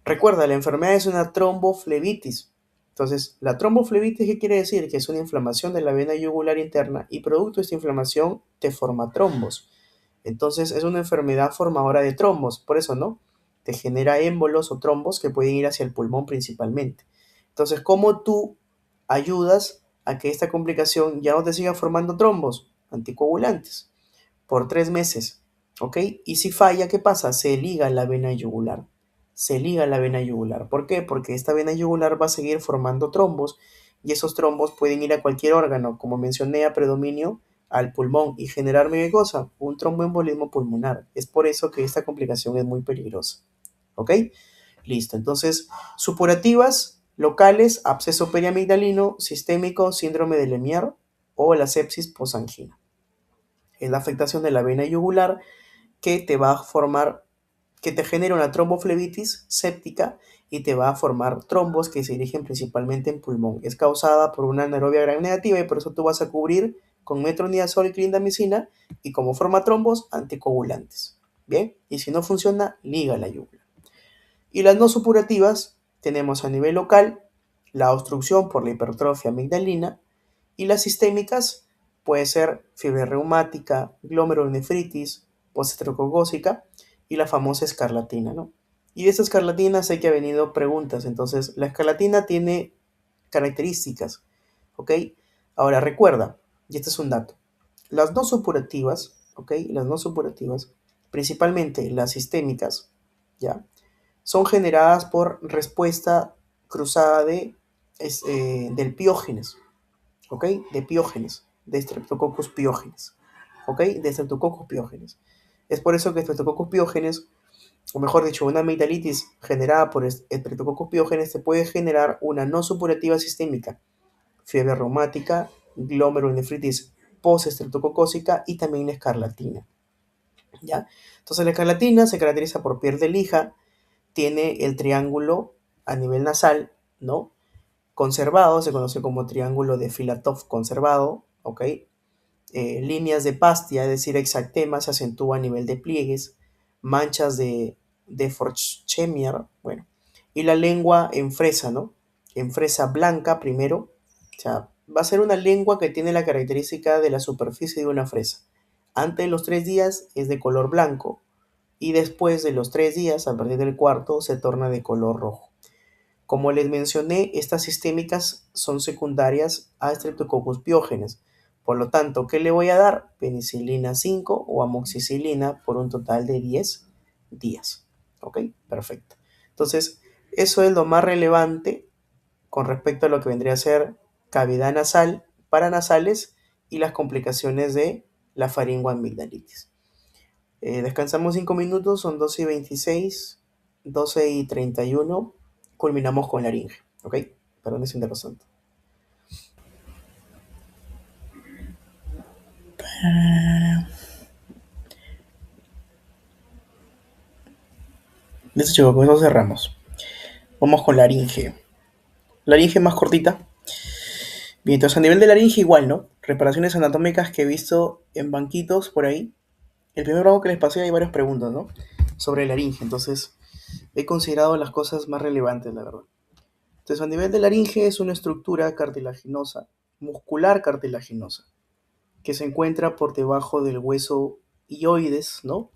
Recuerda, la enfermedad es una tromboflebitis. Entonces, la tromboflebitis, ¿qué quiere decir? Que es una inflamación de la vena yugular interna y producto de esta inflamación te forma trombos. Entonces, es una enfermedad formadora de trombos, por eso, ¿no? Te genera émbolos o trombos que pueden ir hacia el pulmón principalmente. Entonces, ¿cómo tú ayudas a que esta complicación ya no te siga formando trombos anticoagulantes por 3 meses? ¿Ok? Y si falla, ¿qué pasa? Se liga la vena yugular. Se liga la vena yugular. ¿Por qué? Porque esta vena yugular va a seguir formando trombos y esos trombos pueden ir a cualquier órgano, como mencioné, a predominio al pulmón y generarme qué cosa, un tromboembolismo pulmonar. Es por eso que esta complicación es muy peligrosa. ¿Ok? Listo. Entonces, supurativas, locales, absceso periamigdalino, sistémico, síndrome de Lemierre o la sepsis posangina. Es la afectación de la vena yugular que te va a formar, que te genera una tromboflebitis séptica y te va a formar trombos que se dirigen principalmente en pulmón. Es causada por una anaerobia gram negativa y por eso tú vas a cubrir con metronidazol y clindamicina y como forma trombos anticoagulantes. Bien, y si no funciona, liga la yugular. Y las no supurativas tenemos a nivel local la obstrucción por la hipertrofia amigdalina y las sistémicas puede ser fiebre reumática, glomerulonefritis, postestrococócica y la famosa escarlatina, ¿no? Y de esta escarlatina sé que ha venido preguntas, entonces la escarlatina tiene características, ¿ok? Ahora recuerda, y este es un dato, las no supurativas, ¿ok? Las no supurativas, principalmente las sistémicas, ¿ya? Son generadas por respuesta cruzada del piógenes, ¿ok? De piógenes, de Streptococcus piógenes, ¿ok? De Streptococcus piógenes. Es por eso que Streptococcus piógenes, o mejor dicho, una amigdalitis generada por Streptococcus piógenes te puede generar una no supurativa sistémica, fiebre reumática, glomerulonefritis post-estreptococócica y también la escarlatina, ¿ya? Entonces la escarlatina se caracteriza por piel de lija, tiene el triángulo a nivel nasal, ¿no? Conservado, se conoce como triángulo de Filatov conservado, ¿ok? Líneas de Pastia, es decir, exantema, se acentúa a nivel de pliegues, manchas de Forchheimer, bueno, y la lengua en fresa, ¿no? En fresa blanca primero, o sea, va a ser una lengua que tiene la característica de la superficie de una fresa. Antes de los 3 días es de color blanco y después de los 3 días, a partir del cuarto, se torna de color rojo. Como les mencioné, estas sistémicas son secundarias a Streptococcus pyogenes. Por lo tanto, ¿qué le voy a dar? Penicilina 5 o amoxicilina por un total de 10 días. ¿Ok? Perfecto. Entonces, eso es lo más relevante con respecto a lo que vendría a ser cavidad nasal, paranasales y las complicaciones de la faringoamigdalitis. Descansamos 5 minutos, son 12:26, 12:31, culminamos con laringe, ¿ok? Perdón, es interesante. Listo chicos, con eso cerramos. Vamos con laringe. Laringe más cortita. Bien, entonces a nivel de laringe igual, ¿no? Reparaciones anatómicas que he visto en banquitos por ahí. El primer rango que les pasé hay varias preguntas, ¿no? Sobre laringe, entonces he considerado las cosas más relevantes, la verdad. Entonces, a nivel de laringe es una estructura cartilaginosa, muscular cartilaginosa, que se encuentra por debajo del hueso hioides, ¿no?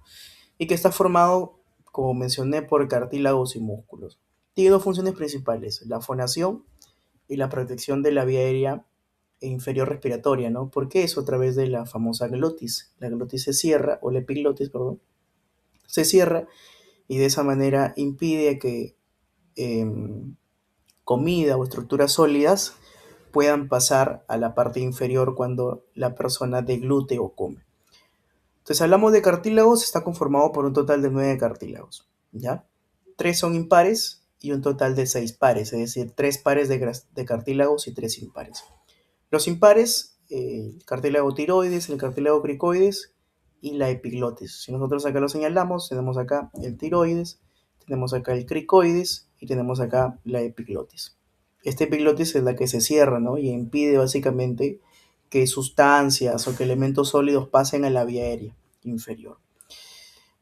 Y que está formado, como mencioné, por cartílagos y músculos. Tiene dos funciones principales, la fonación y la protección de la vía aérea e inferior respiratoria, ¿no? Porque eso a través de la famosa glotis. La glotis se cierra, o la epiglotis, perdón, se cierra y de esa manera impide que eh, comida o estructuras sólidas puedan pasar a la parte inferior cuando la persona deglute o come. Entonces hablamos de cartílagos, está conformado por un total de 9 cartílagos, ¿ya? 3 son impares y un total de 6 pares, es decir, 3 pares de cartílagos y 3 impares. Los impares, el cartílago tiroides, el cartílago cricoides y la epiglotis. Si nosotros acá lo señalamos, tenemos acá el tiroides, tenemos acá el cricoides y tenemos acá la epiglotis. Esta epiglotis es la que se cierra, ¿no? Y impide básicamente que sustancias o que elementos sólidos pasen a la vía aérea inferior.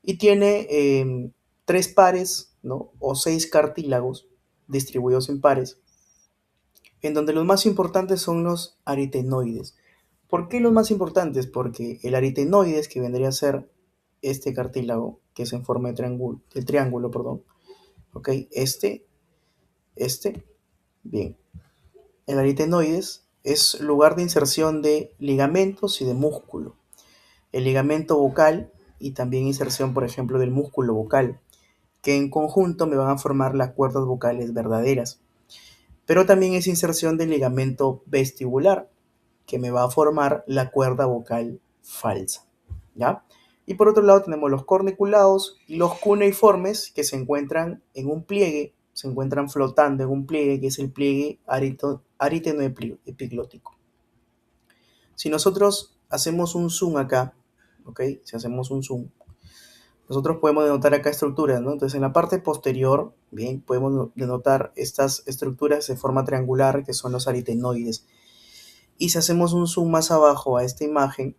Y tiene 3 pares, ¿no? O 6 cartílagos distribuidos en pares, en donde los más importantes son los aritenoides. ¿Por qué los más importantes? Porque el aritenoides, que vendría a ser este cartílago, que es en forma de triángulo, perdón, ¿ok? Este, bien. El aritenoides es lugar de inserción de ligamentos y de músculo. El ligamento vocal y también inserción, por ejemplo, del músculo vocal, que en conjunto me van a formar las cuerdas vocales verdaderas. Pero también es inserción del ligamento vestibular, que me va a formar la cuerda vocal falsa, ¿ya? Y por otro lado tenemos los corniculados y los cuneiformes, que se encuentran en un pliegue, se encuentran flotando en un pliegue, que es el pliegue aritenoepiglótico. Si nosotros hacemos un zoom acá, ¿ok? Si hacemos un zoom, nosotros podemos denotar acá estructuras, ¿no? Entonces en la parte posterior, bien, podemos denotar estas estructuras de forma triangular, que son los aritenoides. Y si hacemos un zoom más abajo a esta imagen,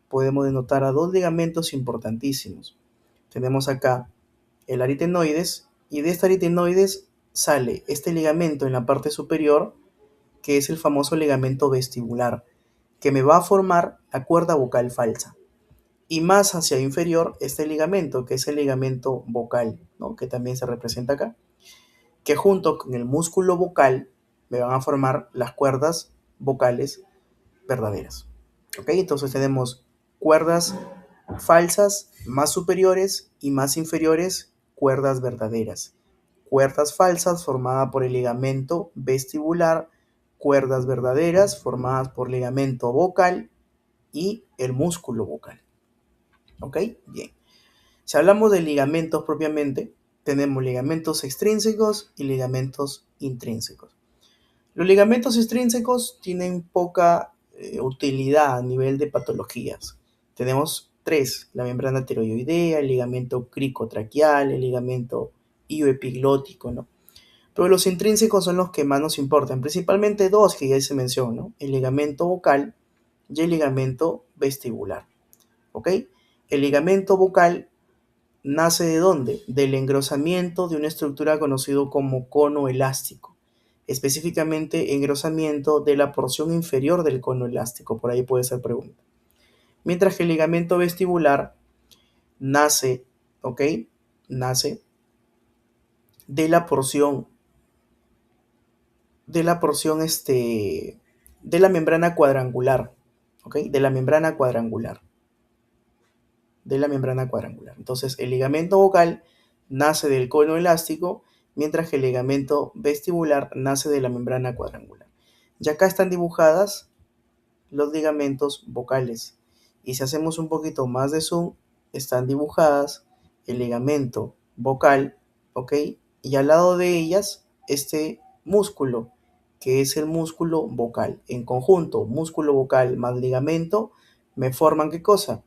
podemos denotar a dos ligamentos importantísimos. Tenemos acá el aritenoides, y de este aritenoides sale este ligamento en la parte superior, que es el famoso ligamento vestibular, que me va a formar la cuerda vocal falsa. Y más hacia inferior, este ligamento, que es el ligamento vocal, ¿no? Que también se representa acá, que junto con el músculo vocal me van a formar las cuerdas vocales verdaderas. ¿Ok? Entonces tenemos cuerdas falsas más superiores y más inferiores, cuerdas verdaderas. Cuerdas falsas formadas por el ligamento vestibular, cuerdas verdaderas formadas por ligamento vocal y el músculo vocal. ¿Ok? Bien. Si hablamos de ligamentos propiamente, tenemos ligamentos extrínsecos y ligamentos intrínsecos. Los ligamentos extrínsecos tienen poca utilidad a nivel de patologías. Tenemos 3, la membrana tiroidea, el ligamento cricotraqueal, el ligamento ilioepiglótico, ¿no? Pero los intrínsecos son los que más nos importan, principalmente 2 que ya se mencionó, ¿no? El ligamento vocal y el ligamento vestibular, ¿ok? El ligamento vocal nace ¿de dónde? Del engrosamiento de una estructura conocido como cono elástico, específicamente engrosamiento de la porción inferior del cono elástico, por ahí puede ser pregunta. Mientras que el ligamento vestibular nace ¿ok? Nace de la porción, de la porción, de la membrana cuadrangular, ¿ok? De la membrana cuadrangular. Entonces, el ligamento vocal nace del cono elástico, mientras que el ligamento vestibular nace de la membrana cuadrangular. Y acá están dibujadas los ligamentos vocales. Y si hacemos un poquito más de zoom, están dibujadas el ligamento vocal, ¿ok? Y al lado de ellas, este músculo, que es el músculo vocal. En conjunto, músculo vocal más ligamento, me forman ¿qué cosa?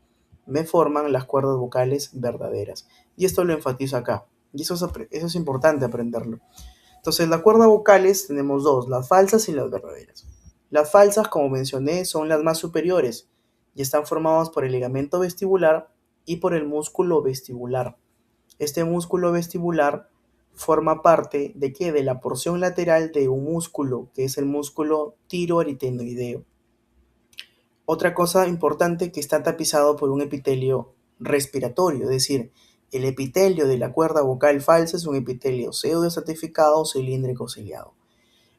Me forman las cuerdas vocales verdaderas. Y esto lo enfatizo acá. Y eso es importante aprenderlo. Entonces, las cuerdas vocales tenemos dos, las falsas y las verdaderas. Las falsas, como mencioné, son las más superiores y están formadas por el ligamento vestibular y por el músculo vestibular. Este músculo vestibular forma parte de ¿qué? De la porción lateral de un músculo, que es el músculo tiroaritenoideo. Otra cosa importante, que está tapizado por un epitelio respiratorio, es decir, el epitelio de la cuerda vocal falsa es un epitelio pseudoestratificado o cilíndrico ciliado,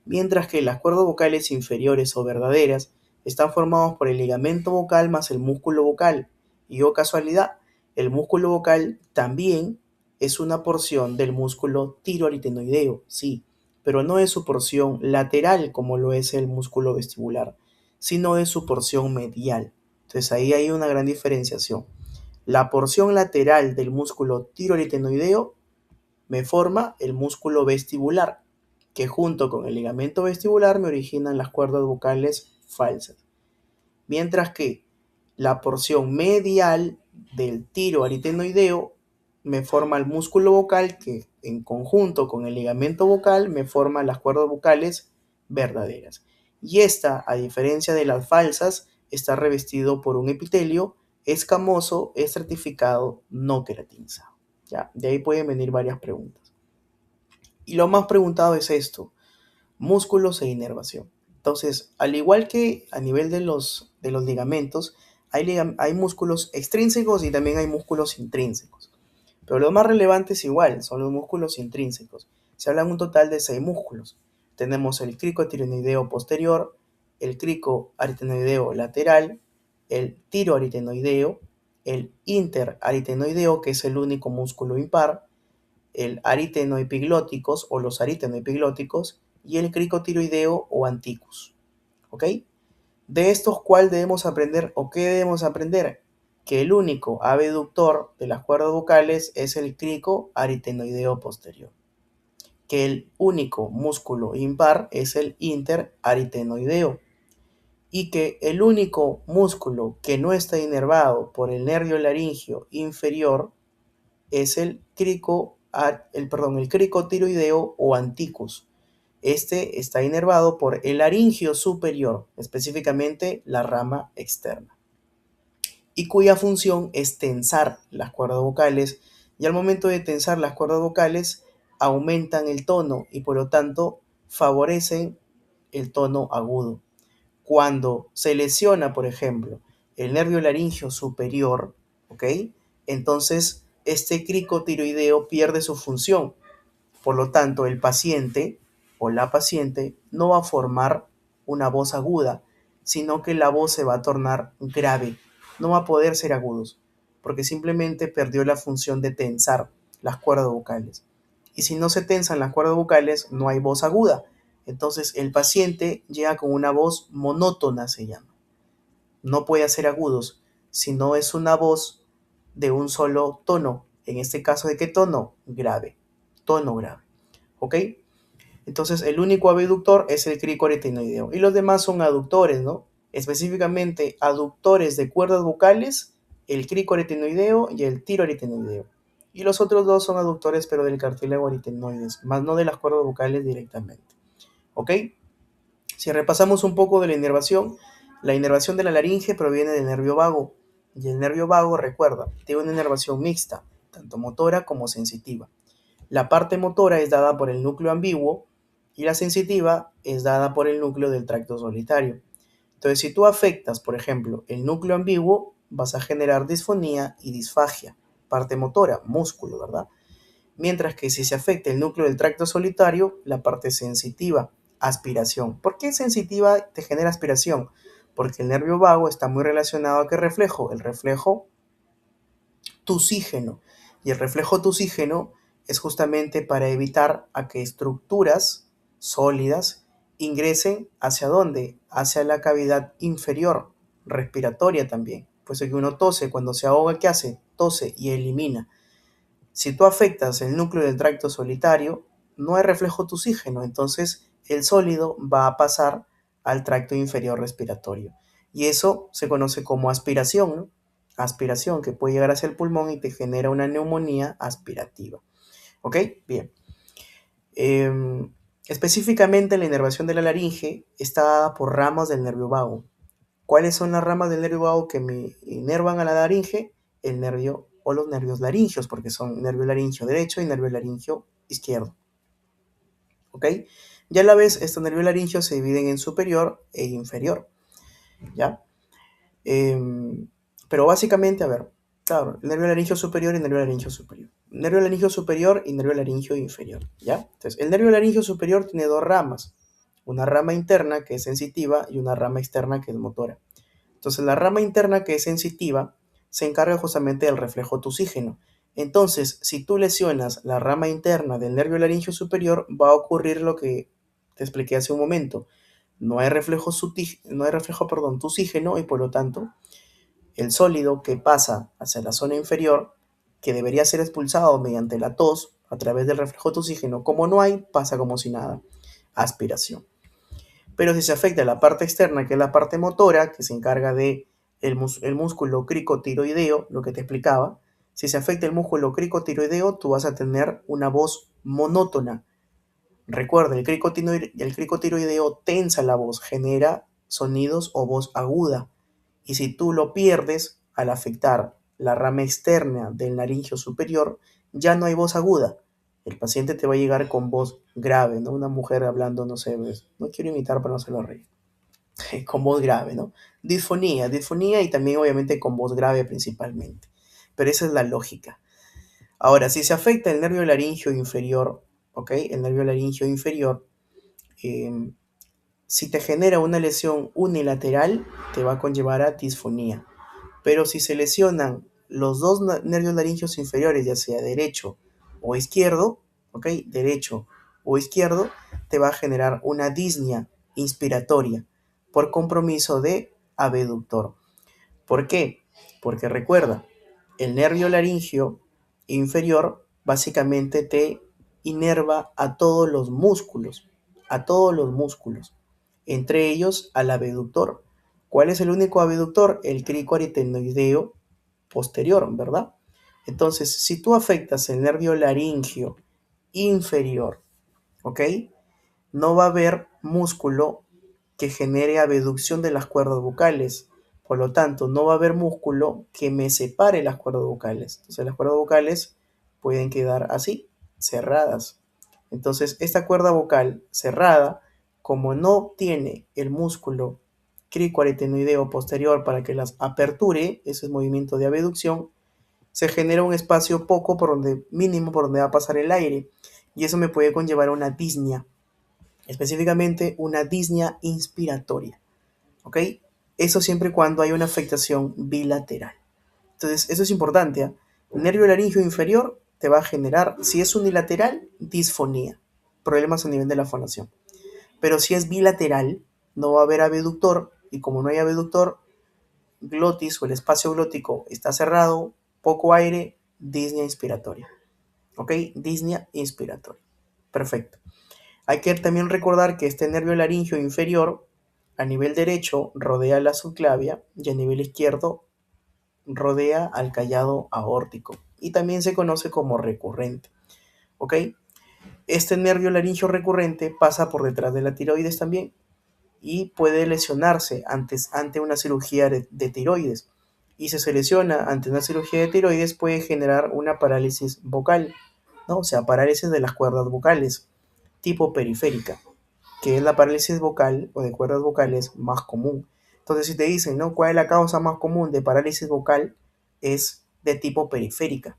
mientras que las cuerdas vocales inferiores o verdaderas están formadas por el ligamento vocal más el músculo vocal. Y oh casualidad, el músculo vocal también es una porción del músculo tiroaritenoideo, sí, pero no es su porción lateral como lo es el músculo vestibular, sino es su porción medial. Entonces ahí hay una gran diferenciación. La porción lateral del músculo tiroaritenoideo me forma el músculo vestibular, que junto con el ligamento vestibular me originan las cuerdas vocales falsas. Mientras que la porción medial del tiroaritenoideo me forma el músculo vocal, que en conjunto con el ligamento vocal me forma las cuerdas vocales verdaderas. Y esta, a diferencia de las falsas, está revestido por un epitelio escamoso, estratificado, no queratinizado. ¿Ya? De ahí pueden venir varias preguntas. Y lo más preguntado es esto: músculos e inervación. Entonces, al igual que a nivel de los ligamentos, hay músculos extrínsecos y también hay músculos intrínsecos. Pero lo más relevante es igual, son los músculos intrínsecos. Se hablan un total de 6 músculos. Tenemos el cricotiroideo posterior, el cricoaritenoideo lateral, el tiroaritenoideo, el interaritenoideo, que es el único músculo impar, el aritenoepiglóticos o los aritenoepiglóticos y el cricotiroideo o anticus. ¿Ok? De estos, ¿cuál debemos aprender o qué debemos aprender? Que el único abductor de las cuerdas vocales es el cricoaritenoideo posterior. Que el único músculo impar es el interaritenoideo. Y que el único músculo que no está inervado por el nervio laringio inferior es el cricotiroideo o anticus. Este está inervado por el laringio superior, específicamente la rama externa, y cuya función es tensar las cuerdas vocales, y al momento de tensar las cuerdas vocales aumentan el tono y por lo tanto favorecen el tono agudo. Cuando se lesiona, por ejemplo, el nervio laringio superior, ¿ok? Entonces este cricotiroideo pierde su función. Por lo tanto, el paciente o la paciente no va a formar una voz aguda, sino que la voz se va a tornar grave. No va a poder ser agudos, porque simplemente perdió la función de tensar las cuerdas vocales. Y si no se tensan las cuerdas vocales, no hay voz aguda. Entonces el paciente llega con una voz monótona, se llama. No puede hacer agudos, sino es una voz de un solo tono. En este caso, ¿de qué tono? Grave. Tono grave. ¿Ok? Entonces el único abductor es el cricoaritenoideo y los demás son aductores, ¿no? Específicamente aductores de cuerdas vocales, el cricoaritenoideo y el tiroaritenoideo. Y los otros dos son aductores pero del cartílago aritenoides, más no de las cuerdas vocales directamente. ¿Ok? Si repasamos un poco de la inervación de la laringe proviene del nervio vago. Y el nervio vago, recuerda, tiene una inervación mixta, tanto motora como sensitiva. La parte motora es dada por el núcleo ambiguo y la sensitiva es dada por el núcleo del tracto solitario. Entonces, si tú afectas, por ejemplo, el núcleo ambiguo, vas a generar disfonía y disfagia parte motora, músculo, ¿verdad? Mientras que si se afecta el núcleo del tracto solitario, la parte sensitiva, aspiración. ¿Por qué sensitiva te genera aspiración? Porque el nervio vago está muy relacionado a qué reflejo, el reflejo tusígeno. Y el reflejo tusígeno es justamente para evitar a que estructuras sólidas ingresen hacia dónde, hacia la cavidad inferior, respiratoria también. Pues que uno tose, cuando se ahoga, ¿qué hace? Tose y elimina. Si tú afectas el núcleo del tracto solitario, no hay reflejo tusígeno, entonces el sólido va a pasar al tracto inferior respiratorio. Y eso se conoce como aspiración, ¿no? Aspiración, que puede llegar hacia el pulmón y te genera una neumonía aspirativa. ¿Ok? Bien. Específicamente la inervación de la laringe está dada por ramas del nervio vago. ¿Cuáles son las ramas del nervio vago que me inervan a la laringe? El nervio o los nervios laringios, porque son nervio laringio derecho y nervio laringio izquierdo. ¿Ok? Ya a la vez, estos nervios laringios se dividen en superior e inferior. ¿Ya? Pero básicamente, a ver, claro, el nervio laringio superior y el nervio laringio superior. Nervio laringio superior y nervio laringio inferior. ¿Ya? Entonces, el nervio laringio superior tiene dos ramas. Una rama interna que es sensitiva y una rama externa que es motora. Entonces la rama interna que es sensitiva se encarga justamente del reflejo tusígeno. Entonces, si tú lesionas la rama interna del nervio laringio superior, va a ocurrir lo que te expliqué hace un momento. No hay reflejo, tusígeno y por lo tanto el sólido que pasa hacia la zona inferior, que debería ser expulsado mediante la tos a través del reflejo tusígeno, como no hay, pasa como si nada. Aspiración. Pero si se afecta la parte externa, que es la parte motora, que se encarga de el músculo cricotiroideo, lo que te explicaba, si se afecta el músculo cricotiroideo, tú vas a tener una voz monótona. Recuerda, el cricotiroideo tensa la voz, genera sonidos o voz aguda. Y si tú lo pierdes al afectar la rama externa del naringio superior, ya no hay voz aguda. El paciente te va a llegar con voz grave, ¿no? Una mujer hablando, no sé, no quiero imitar para no hacerlo reír, con voz grave, ¿no? Disfonía y también obviamente con voz grave principalmente. Pero esa es la lógica. Ahora, si se afecta el nervio laringio inferior, ¿ok? El nervio laringio inferior, eh, si te genera una lesión unilateral, te va a conllevar a disfonía. Pero si se lesionan los dos nervios laringios inferiores, ya sea derecho o izquierdo, ¿ok? Derecho o izquierdo, te va a generar una disnea inspiratoria por compromiso de abductor. ¿Por qué? Porque recuerda, el nervio laringio inferior básicamente te inerva a todos los músculos, entre ellos al abductor. ¿Cuál es el único abductor? El cricoarytenoideo posterior, ¿verdad? Entonces, si tú afectas el nervio laringio inferior, ¿ok? No va a haber músculo que genere abducción de las cuerdas vocales. Por lo tanto, no va a haber músculo que me separe las cuerdas vocales. Entonces, las cuerdas vocales pueden quedar así, cerradas. Entonces, esta cuerda vocal cerrada, como no tiene el músculo cricoarytenoideo posterior para que las aperture, ese es movimiento de abducción, se genera un espacio poco mínimo por donde va a pasar el aire. Y eso me puede conllevar a una disnea, específicamente una disnea inspiratoria, ¿ok? Eso siempre y cuando hay una afectación bilateral. Entonces, eso es importante, ¿eh? Nervio laringio inferior te va a generar, si es unilateral, disfonía, problemas a nivel de la fonación. Pero si es bilateral, no va a haber abductor, y como no hay abductor, glotis o el espacio glótico está cerrado, poco aire, disnea inspiratoria. ¿Ok? Disnea inspiratoria. Perfecto. Hay que también recordar que este nervio laringio inferior, a nivel derecho, rodea la subclavia y a nivel izquierdo rodea al callado aórtico. Y también se conoce como recurrente. ¿Ok? Este nervio laringio recurrente pasa por detrás de la tiroides también y puede lesionarse ante una cirugía de tiroides. Y si se lesiona ante una cirugía de tiroides puede generar una parálisis vocal, ¿no? O sea, parálisis de las cuerdas vocales, tipo periférica, que es la parálisis vocal o de cuerdas vocales más común. Entonces, si te dicen, ¿no? ¿Cuál es la causa más común de parálisis vocal? Es de tipo periférica.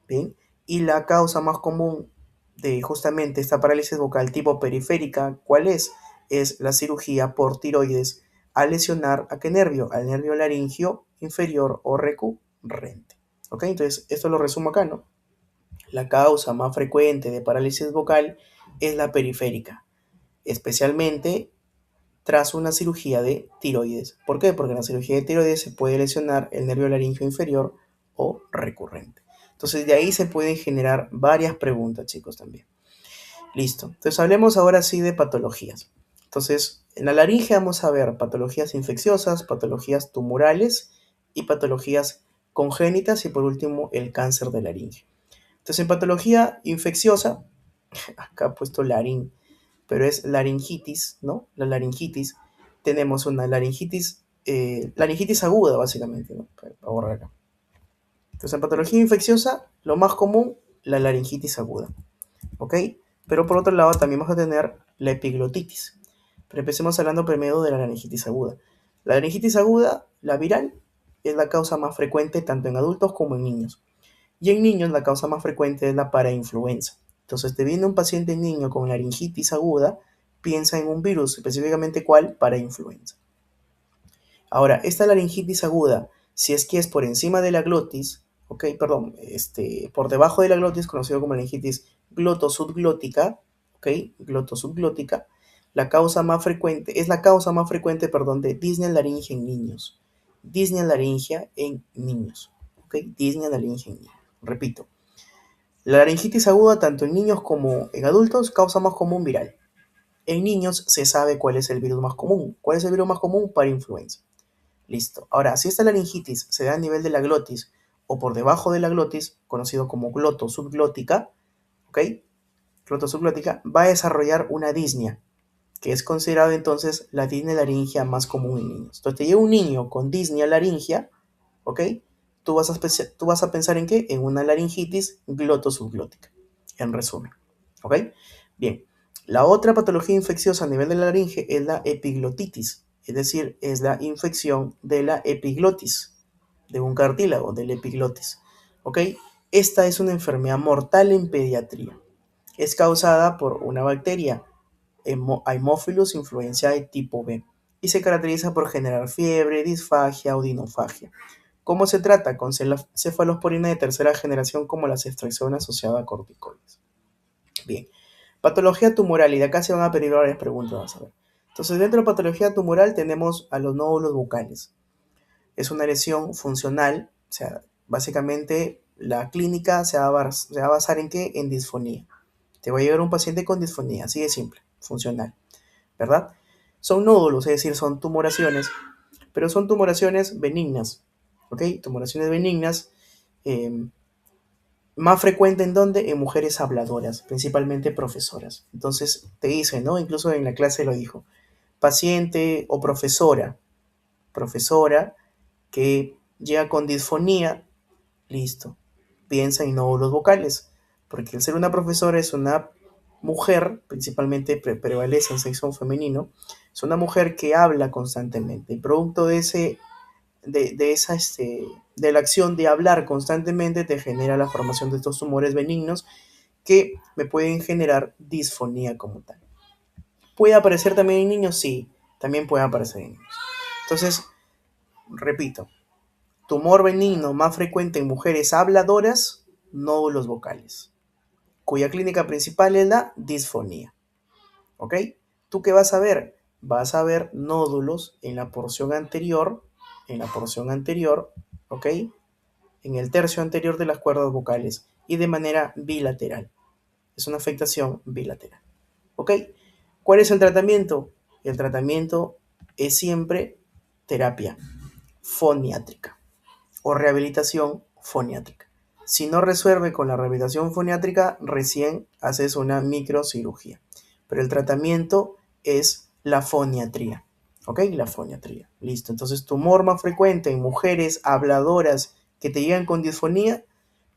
Bien, y la causa más común de justamente esta parálisis vocal tipo periférica, ¿cuál es? Es la cirugía por tiroides al lesionar ¿a qué nervio? Al nervio laringio inferior o recurrente. ¿Ok? Entonces, esto lo resumo acá, ¿no? La causa más frecuente de parálisis vocal es la periférica, especialmente tras una cirugía de tiroides. ¿Por qué? Porque en la cirugía de tiroides se puede lesionar el nervio laringio inferior o recurrente. Entonces de ahí se pueden generar varias preguntas, chicos, también. Listo. Entonces hablemos ahora sí de patologías. Entonces, en la laringe vamos a ver patologías infecciosas, patologías tumorales y patologías congénitas y por último el cáncer de laringe. Entonces, en patología infecciosa, acá he puesto larín, pero es laringitis, ¿no? La laringitis. Tenemos una laringitis aguda, básicamente, ¿no? Para borrar acá. Entonces, en patología infecciosa, lo más común, la laringitis aguda, ¿ok? Pero por otro lado, también vamos a tener la epiglotitis. Pero empecemos hablando primero de la laringitis aguda. La laringitis aguda, la viral, es la causa más frecuente tanto en adultos como en niños. Y en niños la causa más frecuente es la parainfluenza. Entonces, te viene un paciente niño con laringitis aguda, piensa en un virus, específicamente ¿cuál? Parainfluenza. Ahora, esta laringitis aguda, si es que es por encima de la glotis, ok, perdón, por debajo de la glotis, conocido como laringitis glotosubglótica, ok, glotosubglótica, la causa más frecuente, es la causa más frecuente, perdón, de disnea laringe en niños. Disnea laringe en niños, ok, disnea laringe en niños. Repito, la laringitis aguda tanto en niños como en adultos causa más común viral. En niños se sabe cuál es el virus más común. ¿Cuál es el virus más común? Para influenza. Listo. Ahora, si esta laringitis se da a nivel de la glotis o por debajo de la glotis, conocido como glotosubglótica, ¿ok? Glotosubglótica, va a desarrollar una disnea, que es considerada entonces la disnea laringea más común en niños. Entonces te llega un niño con disnea laringea, ¿ok? Tú vas a pensar en qué? En una laringitis glotosubglótica, en resumen, ¿ok? Bien, la otra patología infecciosa a nivel de la laringe es la epiglotitis, es decir, es la infección de la epiglotis, de un cartílago, del epiglotis, ¿ok? Esta es una enfermedad mortal en pediatría. Es causada por una bacteria, Haemophilus influenzae tipo B, y se caracteriza por generar fiebre, disfagia o dinofagia. ¿Cómo se trata? Con cefalosporina de tercera generación como la ceftriaxona asociada a corticoides. Bien, patología tumoral, y de acá se van a pedir varias preguntas, vamos a ver. Entonces, dentro de la patología tumoral tenemos a los nódulos bucales. Es una lesión funcional, o sea, básicamente la clínica se va a basar en qué? En disfonía. Te va a llegar un paciente con disfonía, así de simple, funcional, ¿verdad? Son nódulos, es decir, son tumoraciones, pero son tumoraciones benignas, ¿ok? Tumoraciones benignas, eh, más frecuente en donde en mujeres habladoras, principalmente profesoras. Entonces te dicen, ¿no? Incluso en la clase lo dijo, paciente o profesora que llega con disfonía, listo, piensa en nódulos vocales, porque al ser una profesora es una mujer, principalmente prevalece en sexo femenino, es una mujer que habla constantemente. Y producto de ese, de esa, de la acción de hablar constantemente te genera la formación de estos tumores benignos que me pueden generar disfonía como tal. ¿Puede aparecer también en niños? Sí, también puede aparecer en niños. Entonces, repito, tumor benigno más frecuente en mujeres habladoras, nódulos vocales, cuya clínica principal es la disfonía. ¿Ok? ¿Tú qué vas a ver? Vas a ver nódulos en la porción anterior, ¿ok? En el tercio anterior de las cuerdas vocales y de manera bilateral. Es una afectación bilateral. ¿Ok? ¿Cuál es el tratamiento? El tratamiento es siempre terapia foniátrica o rehabilitación foniátrica. Si no resuelve con la rehabilitación foniátrica, recién haces una microcirugía. Pero el tratamiento es la foniatría. ¿Ok? La foniatría. Listo. Entonces, tumor más frecuente en mujeres habladoras que te llegan con disfonía,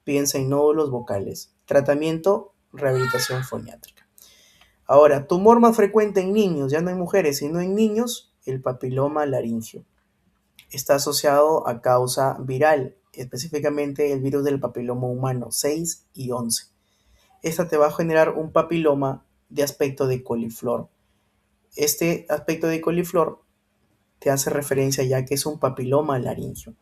piensa en nódulos vocales. Tratamiento, rehabilitación foniátrica. Ahora, tumor más frecuente en niños, ya no en mujeres, sino en niños, el papiloma laringio. Está asociado a causa viral, específicamente el virus del papiloma humano 6 y 11. Esta te va a generar un papiloma de aspecto de coliflor. Este aspecto de coliflor te hace referencia ya que es un papiloma laringio.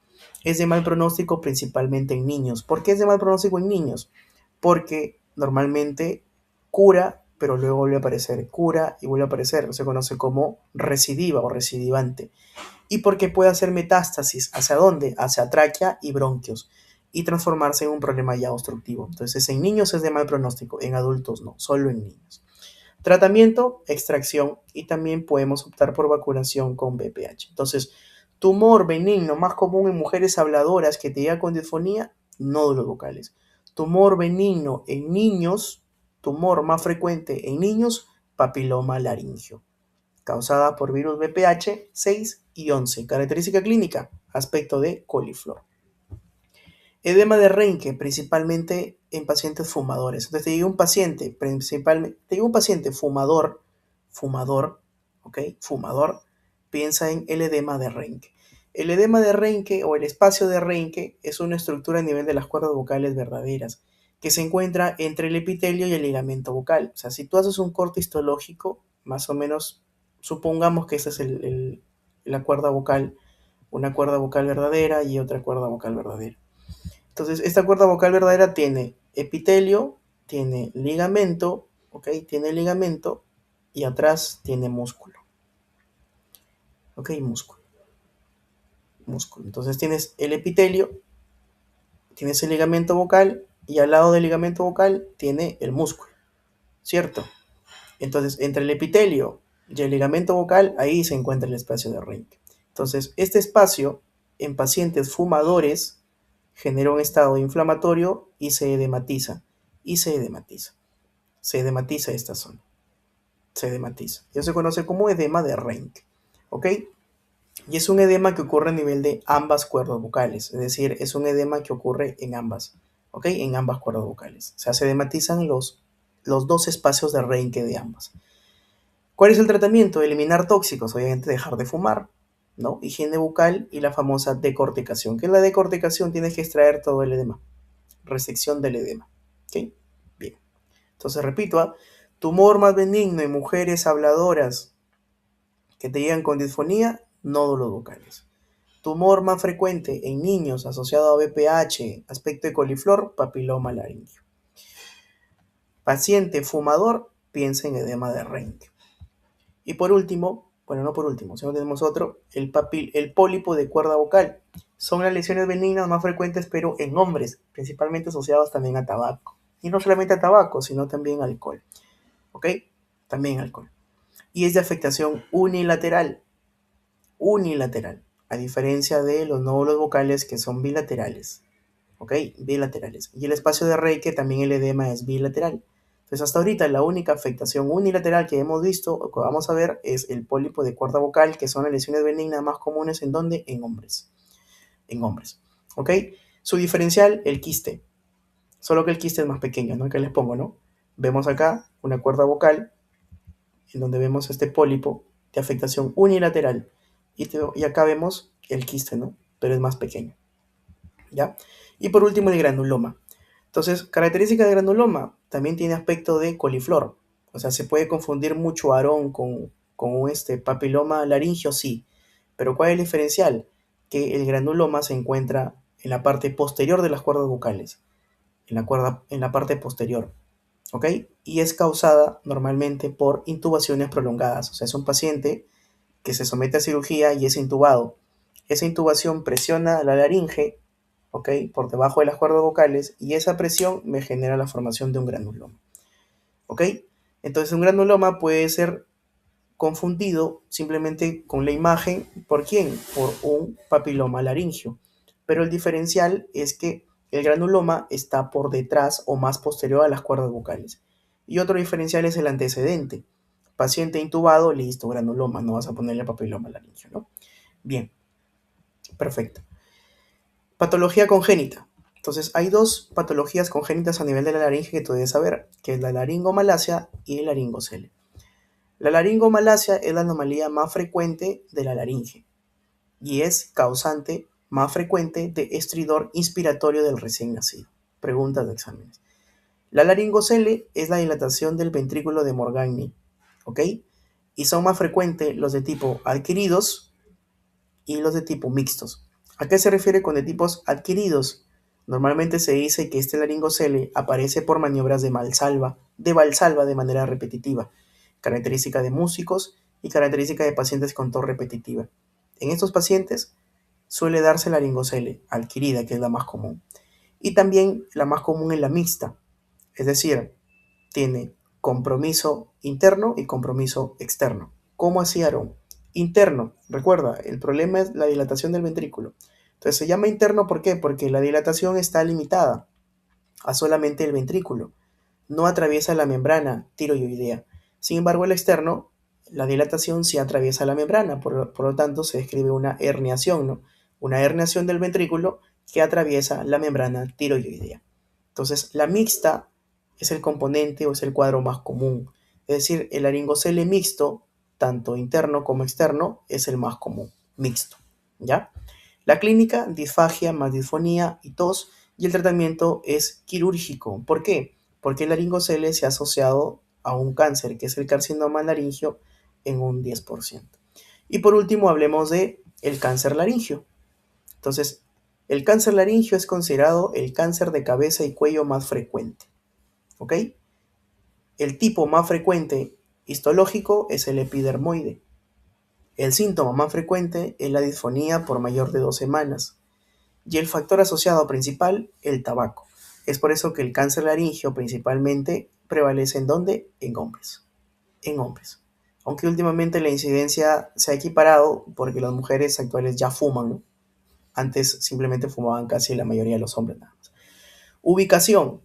Es de mal pronóstico principalmente en niños. ¿Por qué es de mal pronóstico en niños? Porque normalmente cura, pero luego vuelve a aparecer, cura y vuelve a aparecer. Se conoce como recidiva o recidivante. Y porque puede hacer metástasis. ¿Hacia dónde? Hacia tráquea y bronquios. Y transformarse en un problema ya obstructivo. Entonces en niños es de mal pronóstico, en adultos no, solo en niños. Tratamiento, extracción y también podemos optar por vacunación con BPH. Entonces, tumor benigno más común en mujeres habladoras que te llega con disfonía, nódulos vocales. Tumor benigno en niños, tumor más frecuente en niños, papiloma laringio, causada por virus BPH 6 y 11. Característica clínica, aspecto de coliflor. Edema de Reinke, principalmente en pacientes fumadores. Entonces te llega un paciente, principalmente, te llega un paciente fumador, ¿ok? Fumador, piensa en el edema de Reinke. El edema de Reinke o el espacio de Reinke es una estructura a nivel de las cuerdas vocales verdaderas que se encuentra entre el epitelio y el ligamento vocal. O sea, si tú haces un corte histológico, más o menos, supongamos que esta es la cuerda vocal, una cuerda vocal verdadera y otra cuerda vocal verdadera. Entonces, esta cuerda vocal verdadera tiene epitelio, tiene ligamento, ¿ok? Tiene ligamento y atrás tiene músculo, ¿ok? Músculo. Entonces tienes el epitelio, tienes el ligamento vocal y al lado del ligamento vocal tiene el músculo, ¿cierto? Entonces, entre el epitelio y el ligamento vocal, ahí se encuentra el espacio de Reinke. Entonces, este espacio en pacientes fumadores genera un estado inflamatorio y se edematiza. Se edematiza esta zona. Se edematiza. Eso se conoce como edema de Reinke. ¿Ok? Y es un edema que ocurre a nivel de ambas cuerdas vocales. Es decir, es un edema que ocurre en ambas. ¿Ok? En ambas cuerdas vocales. O sea, se edematizan los dos espacios de Reinke de ambas. ¿Cuál es el tratamiento? Eliminar tóxicos, obviamente dejar de fumar, ¿no? Higiene bucal y la famosa decorticación. ¿Qué es la decorticación? Tienes que extraer todo el edema. Resección del edema. ¿Ok? Bien. Entonces repito, ¿ah? Tumor más benigno en mujeres habladoras que te llegan con disfonía, nódulos vocales. Tumor más frecuente en niños asociado a BPH, aspecto de coliflor, papiloma laringio. Paciente fumador, piensa en edema de Reinke. Y por último, bueno, no por último, sino tenemos otro, el pólipo de cuerda vocal. Son las lesiones benignas más frecuentes, pero en hombres, principalmente asociados también a tabaco. Y no solamente a tabaco, sino también alcohol. ¿Ok? También alcohol. Y es de afectación unilateral. Unilateral. A diferencia de los nódulos vocales que son bilaterales. ¿Ok? Bilaterales. Y el espacio de Reinke también el edema es bilateral. Entonces hasta ahorita la única afectación unilateral que hemos visto o que vamos a ver es el pólipo de cuerda vocal, que son las lesiones benignas más comunes en donde en hombres. En hombres. ¿Ok? Su diferencial, el quiste. Solo que el quiste es más pequeño, ¿no? Que les pongo, ¿no? Vemos acá una cuerda vocal en donde vemos este pólipo de afectación unilateral. Y acá vemos el quiste, ¿no? Pero es más pequeño. ¿Ya? Y por último el granuloma. Entonces, característica de granuloma, también tiene aspecto de coliflor. O sea, se puede confundir mucho Aarón con papiloma laringio, sí. Pero ¿cuál es el diferencial? Que el granuloma se encuentra en la parte posterior de las cuerdas vocales. En la parte posterior. ¿Ok? Y es causada normalmente por intubaciones prolongadas. O sea, es un paciente que se somete a cirugía y es intubado. Esa intubación presiona la laringe, ¿ok? Por debajo de las cuerdas vocales y esa presión me genera la formación de un granuloma, ¿ok? Entonces un granuloma puede ser confundido simplemente con la imagen, ¿por quién? Por un papiloma laringio. Pero el diferencial es que el granuloma está por detrás o más posterior a las cuerdas vocales. Y otro diferencial es el antecedente. Paciente intubado, listo, granuloma, no vas a ponerle papiloma laringio, ¿no? Bien, perfecto. Patología congénita. Entonces, hay dos patologías congénitas a nivel de la laringe que tú debes saber, que es la laringomalacia y el laringocele. La laringomalacia es la anomalía más frecuente de la laringe y es causante más frecuente de estridor inspiratorio del recién nacido? Preguntas de exámenes. La laringocele es la dilatación del ventrículo de Morgagni, ¿ok? Y son más frecuentes los de tipo adquiridos y los de tipo mixtos. ¿A qué se refiere con de tipos adquiridos? Normalmente se dice que este laringocele aparece por maniobras de valsalva de manera repetitiva, característica de músicos y característica de pacientes con tos repetitiva. En estos pacientes suele darse laringocele adquirida, que es la más común. Y también la más común es la mixta, es decir, tiene compromiso interno y compromiso externo. ¿Cómo así, Aaron? Interno, recuerda, el problema es la dilatación del ventrículo. Entonces se llama interno, ¿por qué? Porque la dilatación está limitada a solamente el ventrículo, no atraviesa la membrana tiroidea. Sin embargo, el externo, la dilatación sí atraviesa la membrana, por lo tanto se describe una herniación, ¿no? Una herniación del ventrículo que atraviesa la membrana tiroidea. Entonces, la mixta es el componente o es el cuadro más común. Es decir, el laringocele mixto, tanto interno como externo, es el más común, mixto. ¿Ya? La clínica, disfagia más disfonía y tos, y el tratamiento es quirúrgico. ¿Por qué? Porque el laringocele se ha asociado a un cáncer, que es el carcinoma laringio, en un 10%. Y por último, hablemos de el cáncer laringio. Entonces, el cáncer laringio es considerado el cáncer de cabeza y cuello más frecuente. ¿Ok? El tipo más frecuente histológico es el epidermoide. El síntoma más frecuente es la disfonía por mayor de 2 semanas. Y el factor asociado principal, el tabaco. Es por eso que el cáncer laringio principalmente prevalece ¿en dónde? En hombres. En hombres. Aunque últimamente la incidencia se ha equiparado porque las mujeres actuales ya fuman, ¿no? Antes simplemente fumaban casi la mayoría de los hombres nada más. Ubicación.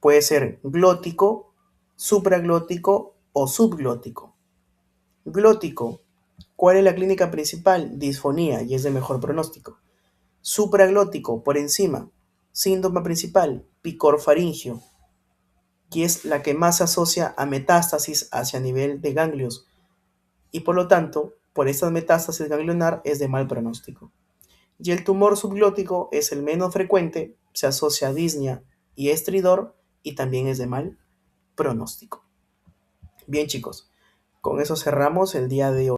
Puede ser glótico, supraglótico o subglótico. Glótico. ¿Cuál es la clínica principal? Disfonía y es de mejor pronóstico. Supraglótico, por encima. Síntoma principal, picor faringio, que es la que más se asocia a metástasis hacia nivel de ganglios y por lo tanto, por estas metástasis ganglionar es de mal pronóstico. Y el tumor subglótico es el menos frecuente, se asocia a disnea y estridor y también es de mal pronóstico. Bien chicos, con eso cerramos el día de hoy.